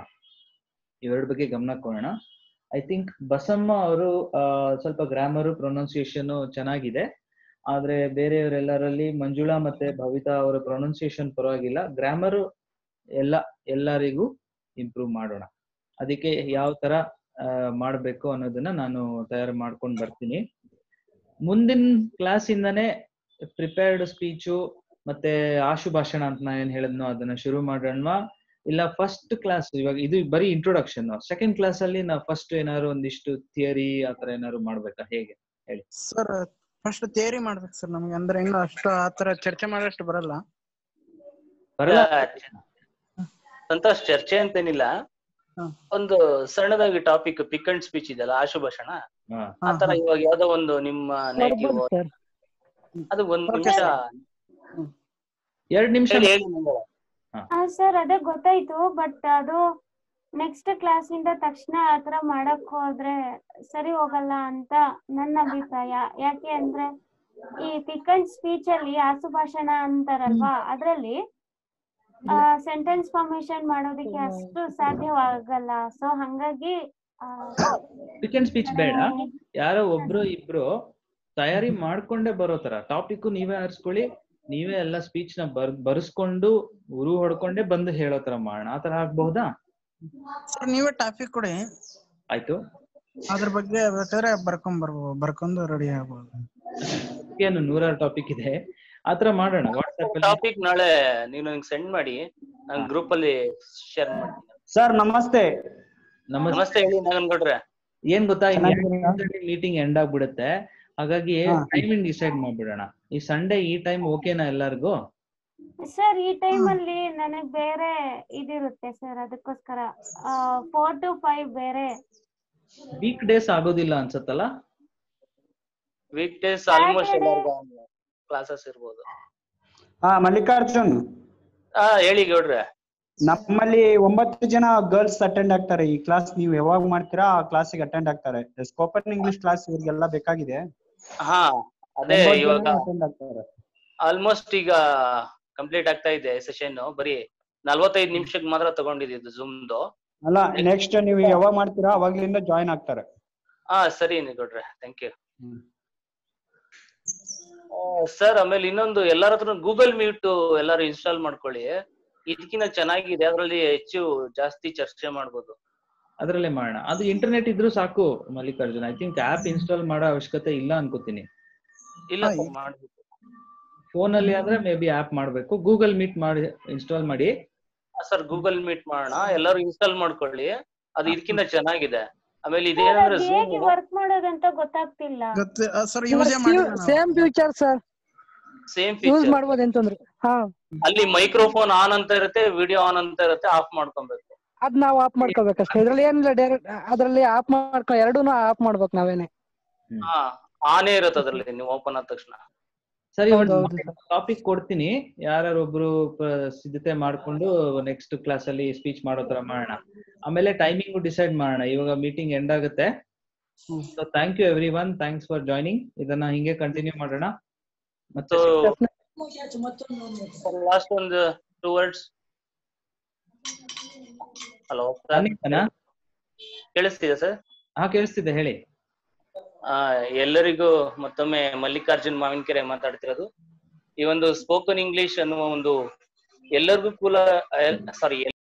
ಇವೆರಡು ಬಗ್ಗೆ ಗಮನ ಕೊಡೋಣ. ಐ ಥಿಂಕ್ ಬಸಮ್ಮ ಅವರು ಸ್ವಲ್ಪ ಗ್ರಾಮರು ಪ್ರೊನೌನ್ಸಿಯೇಷನ್ ಚೆನ್ನಾಗಿದೆ, ಆದ್ರೆ ಬೇರೆಯವರೆಲ್ಲರಲ್ಲಿ ಮಂಜುಳಾ ಮತ್ತೆ ಭವಿತಾ ಅವರ ಪ್ರೊನೌನ್ಸಿಯೇಷನ್ ಪರವಾಗಿಲ್ಲ. ಗ್ರಾಮರು ಎಲ್ಲರಿಗೂ ಇಂಪ್ರೂವ್ ಮಾಡೋಣ. ಅದಕ್ಕೆ ಯಾವ ತರ ಮಾಡ್ಬೇಕು ಅನ್ನೋದನ್ನ ನಾನು ತಯಾರು ಮಾಡ್ಕೊಂಡು ಬರ್ತೀನಿ. ಮುಂದಿನ ಕ್ಲಾಸ್ ಇಂದಾನೆ ಪ್ರಿಪೇರ್ಡ್ ಸ್ಪೀಚು ಮತ್ತೆ ಆಶು ಭಾಷಣ ಅಂತ ನಾ ಏನ್ ಹೇಳಿದ್ನೋ ಅದನ್ನ ಶುರು ಮಾಡೋಣ. ಇಲ್ಲ ಫಸ್ಟ್ ಕ್ಲಾಸ್ ಇವಾಗ ಇದು ಬರೀ ಇಂಟ್ರೊಡಕ್ಷನ್, ಸೆಕೆಂಡ್ ಕ್ಲಾಸ್ ಅಲ್ಲಿ ನಾವು ಫಸ್ಟ್ ಏನಾದ್ರು ಒಂದಿಷ್ಟು ಥಿಯರಿ ಆತರ ಏನಾದ್ರು ಮಾಡ್ಬೇಕಾ, ಹೇಗೆ ಹೇಳಿ ಸರ್? ಫಸ್ಟ್ ಥಿಯರಿ ಮಾಡ್ಬೇಕು ಸರ್ ನಮ್ಗೆ, ಅಂದ್ರೆ ಇನ್ನು ಅಷ್ಟು ಆತರ ಚರ್ಚೆ ಮಾಡೋಷ್ಟು ಬರಲ್ಲ. ಸಂತೋಷ್, ಚರ್ಚೆ ಅಂತೇನಿಲ್ಲ, ಒಂದು ಸಣ್ಣದಾಗಿ ಟಾಪಿಕ್ ಪಿಕ್ ಅಂಡ್ ಸ್ಪೀಚ್ ಇದೆಯಲ್ಲ ಆಶು ಭಾಷಣ ಆತರ. ಇವಾಗ ಯಾವ್ದೋ ಒಂದು ನಿಮ್ಮ ನೇಟಿವ್ ಅದು 1 ನಿಮಿಷ 2 ನಿಮಿಷ ಸರ್ ಅದೇ ಗೊತ್ತಾಯ್ತು. ಬಟ್ ಅದು ನೆಕ್ಸ್ಟ್ ಕ್ಲಾಸ್ ಇಂದ ತಕ್ಷಣ ಆತರ ಮಾಡಕ್ ಹೋದ್ರೆ ಸರಿ ಹೋಗಲ್ಲ ಅಂತ ನನ್ನ ಅಭಿಪ್ರಾಯ. ಯಾಕೆ ಅಂದ್ರೆ ಈ ಪಿಕ್ ಅಂಡ್ ಸ್ಪೀಚ್ ಅಲ್ಲಿ ಆಸು ಭಾಷಣ ಅಂತಾರಲ್ವಾ, ಅದ್ರಲ್ಲಿ ಸೆಂಟೆನ್ಸ್ ಫಾರ್ಮೇಶನ್ ಮಾಡೋದಕ್ಕೆ ಅಷ್ಟು ಸಾಧ್ಯವಾಗಲ್ಲ. ಸೊ ಹಂಗಾಗಿ ಪಿಕ್ ಅಂಡ್ ಸ್ಪೀಚ್ ಬೇಡ, ಯಾರೋ ಒಬ್ರು ಇಬ್ರು ತಯಾರಿ ಮಾಡ್ಕೊಂಡೇ ಬರೋ ತರ ಟಾಪಿಕ್ ನೀವೇ ಆರಿಸ್ಕೊಳ್ಳಿ, ನೀವೇ ಎಲ್ಲ ಸ್ಪೀಚ್ ನ ಬರೆಸ್ಕೊಂಡು ಉರು ಹೊಡ್ಕೊಂಡೇ ಬಂದು ಹೇಳೋ ತರ ಮಾಡೋಣ. ಆತರ ಆಗ್ಬಹುದಾ ಸರ್? ನೀವೇ ಟಾಪಿಕ್ ಕೊಡಿ, ಆಯ್ತು. ಅದ್ರ ಬಗ್ಗೆ ಬೇಕಾದ್ರೆ ಬರ್ಕೊಂಡು ರೆಡಿ ಆಗ್ಬೋದು. ಏನು 100 ಟಾಪಿಕ್ ಇದೆ, ಆತರ ಮಾಡೋಣ. ವಾಟ್ಸ್ಆಪ್ ಟಾಪಿಕ್ ನಾಳೆ ನೀವು ನನಗೆ ಸೆಂಡ್ ಮಾಡಿ, ನಾನು ಗ್ರೂಪ್ ಅಲ್ಲಿ ಶೇರ್ ಮಾಡ್ತೀನಿ. ಸರ್ ನಮಸ್ತೆ. ನಮಸ್ತೆ, ಹೇಳಿ ನಾಗನಗೌಡ್ರೆ. ಏನ್ ಗೊತ್ತಾ, ಮೀಟಿಂಗ್ ಎಂಡ್ ಆಗ್ಬಿಡುತ್ತೆ, ಹಾಗಾಗಿ ಟೈಮಿಂಗ್ ಡಿಸೈಡ್ ಮಾಡ್ಬಿಡೋಣ. ಈ ಸಂಡೇ ಈ ಟೈಮ್ ಓಕೆನಾ ಎಲ್ಲರಿಗೂ? ಸರ್ ಈ ಟೈಮ್ ಅಲ್ಲಿ ನನಗ್ ಬೇರೆ ಇದಿರುತ್ತೆ ಸರ್, ಅದಕ್ಕೋಸ್ಕರ 4 to 5 ಬೇರೆ. ವೀಕ್ ಡೇಸ್ ಆಗೋದಿಲ್ಲ ಅನ್ಸತ್ತಲ್ಲ? ವೀಕ್ ಡೇಸ್ ಆಲ್ಮೋಸ್ಟ್ ಕ್ಲಾಸಸ್ ಇರ್ಬೋದು. ಮಲ್ಲಿಕಾರ್ಜುನ್, ಹೇಳಿ ಗೌಡ್ರೆ. ನಮ್ಮಲ್ಲಿ 9 ಜನ ಗರ್ಲ್ಸ್ ಅಟೆಂಡ್ ಆಗ್ತಾರೆ ಈ ಕ್ಲಾಸ್. ನೀವು ಯಾವಾಗ ಮಾಡ್ತೀರಾ ಆ ಕ್ಲಾಸಿಗೆ ಅಟೆಂಡ್ ಆಗ್ತಾರೆ. ಸ್ಪೋಕನ್ ಇಂಗ್ಲಿಷ್ ಕ್ಲಾಸ್ ಇವ್ರಿಗೆಲ್ಲ ಬೇಕಾಗಿದೆ. ಅದೇ ಇವಾಗ ಆಲ್ಮೋಸ್ಟ್ ಈಗ ಕಂಪ್ಲೀಟ್ ಆಗ್ತಾ ಇದೆ ಸೆಷನ್. ಬರೀ 45 ನಿಮಿಷಕ್ಕೆ ಮಾತ್ರ ತಗೊಂಡಿದ್ದು ಜೂಮ್ದು. ಅಲ್ಲ, ನೆಕ್ಸ್ಟ್ ನೀವು ಯಾವಾಗ ಮಾಡ್ತೀರಾ ಅವಾಗ್ಲಿಂದ ಜಾಯಿನ್ ಆಗ್ತಾರೆ. ಸರಿ ಗೌಡ್ರೆ, ಥ್ಯಾಂಕ್ ಯು ಸರ್. ಆಮೇಲೆ ಇನ್ನೊಂದು, ಎಲ್ಲರ ಹತ್ರ ಗೂಗಲ್ ಮೀಟ್ ಎಲ್ಲಾರು ಇನ್ಸ್ಟಾಲ್ ಮಾಡ್ಕೊಳ್ಳಿ. ಇದಕ್ಕಿಂತ ಚೆನ್ನಾಗಿದೆ, ಅದರಲ್ಲಿ ಜಾಸ್ತಿ ಚರ್ಚೆ ಮಾಡ್ಬೋದು. ಅದ್ರಲ್ಲೇ ಮಾಡೋಣ. ಅದು ಇಂಟರ್ನೆಟ್ ಇದ್ರೂ ಸಾಕು Mallikarjun. I think app install ಮಾಡೋ ಅವಶ್ಯಕತೆ ಇಲ್ಲ ಅನ್ಕೋತೀನಿ. ಇಲ್ಲ ಮಾಡ್ಬೇಕು. ಫೋನ್ ಅಲ್ಲಿ ಆದ್ರೆ ಮೇ ಬಿ ಆಪ್ ಮಾಡ್ಬೇಕು. ಗೂಗಲ್ ಮೀಟ್ ಮಾಡಿ ಇನ್ಸ್ಟಾಲ್ ಮಾಡಿ ಸರ್. ಗೂಗಲ್ ಮೀಟ್ ಮಾಡೋಣ, ಎಲ್ಲರೂ ಇನ್ಸ್ಟಾಲ್ ಮಾಡ್ಕೊಳ್ಳಿ. ಅದು ಇದಕ್ಕಿಂತ ಚೆನ್ನಾಗಿದೆ. ಆಮೇಲೆ ಇದೇನಂದ್ರೆ ವರ್ಕ್ ಮಾಡೋದಂತ ಗೊತ್ತಾಗ್ತಿಲ್ಲ sir. Same future sir, same use feature. ಮಾಡಬಹುದು ಅಂತಂದ್ರೆ. ಅಲ್ಲಿ ಮೈಕ್ರೋಫೋನ್ ಆನ್ ಅಂತ ಇರುತ್ತೆ, ವಿಡಿಯೋ ಆನ್ ಅಂತ ಇರುತ್ತೆ, ಆಫ್ ಮಾಡ್ಕೊಬೇಕು. ಅದ್ ನಾವು ಆಫ್ ಮಾಡ್ಕೋಬೇಕಷ್ಟೇ. ಇದ್ರಲ್ಲಿ ಏನಿಲ್ಲ, ಡೈರೆಕ್ಟ್ ಅದ್ರಲ್ಲಿ ಆಫ್ ಮಾಡ್ಕೊಂಡು ಎರಡೂನು ಆಫ್ ಮಾಡ್ಬೇಕು ನಾವೇನೆ. ಆನೇ ಇರುತ್ತೆ ಅದ್ರಲ್ಲಿ, ನೀವು ಓಪನ್ ಆದ ತಕ್ಷಣ. ಸರಿ, ಟಾಪಿಕ್ ಕೊಡ್ತೀನಿ, ಯಾರೊಬ್ರು ಸಿದ್ಧತೆ ಮಾಡ್ಕೊಂಡು ನೆಕ್ಸ್ಟ್ ಕ್ಲಾಸ್ ಅಲ್ಲಿ ಸ್ಪೀಚ್ ಮಾಡೋ ತರ ಮಾಡೋಣ. ಆಮೇಲೆ ಟೈಮಿಂಗ್ ಡಿಸೈಡ್ ಮಾಡೋಣ. ಇವಾಗ ಮೀಟಿಂಗ್ ಎಂಡ್ ಆಗುತ್ತೆ. So thank you everyone, thanks for joining. ಇದನ್ನ ಹಿಂಗೆ ಕಂಟಿನ್ಯೂ ಮಾಡೋಣ. ಮತ್ತೆ ಲಾಸ್ಟ್ ಒಂದು 2 words. ಹಲೋ, ಕೇಳಿಸ್ತಿದೆ ಸರ್? ಕೇಳಿಸ್ತಿದೆ, ಹೇಳಿ. ಎಲ್ಲರಿಗೂ ಮತ್ತೊಮ್ಮೆ ಮಲ್ಲಿಕಾರ್ಜುನ್ ಮಾವಿನಕೆರೆ ಮಾತಾಡ್ತಿರೋದು. ಈ ಒಂದು ಸ್ಪೋಕನ್ ಇಂಗ್ಲಿಷ್ ಅನ್ನುವ ಒಂದು ಎಲ್ಲರಿಗೂ ಸಾರಿ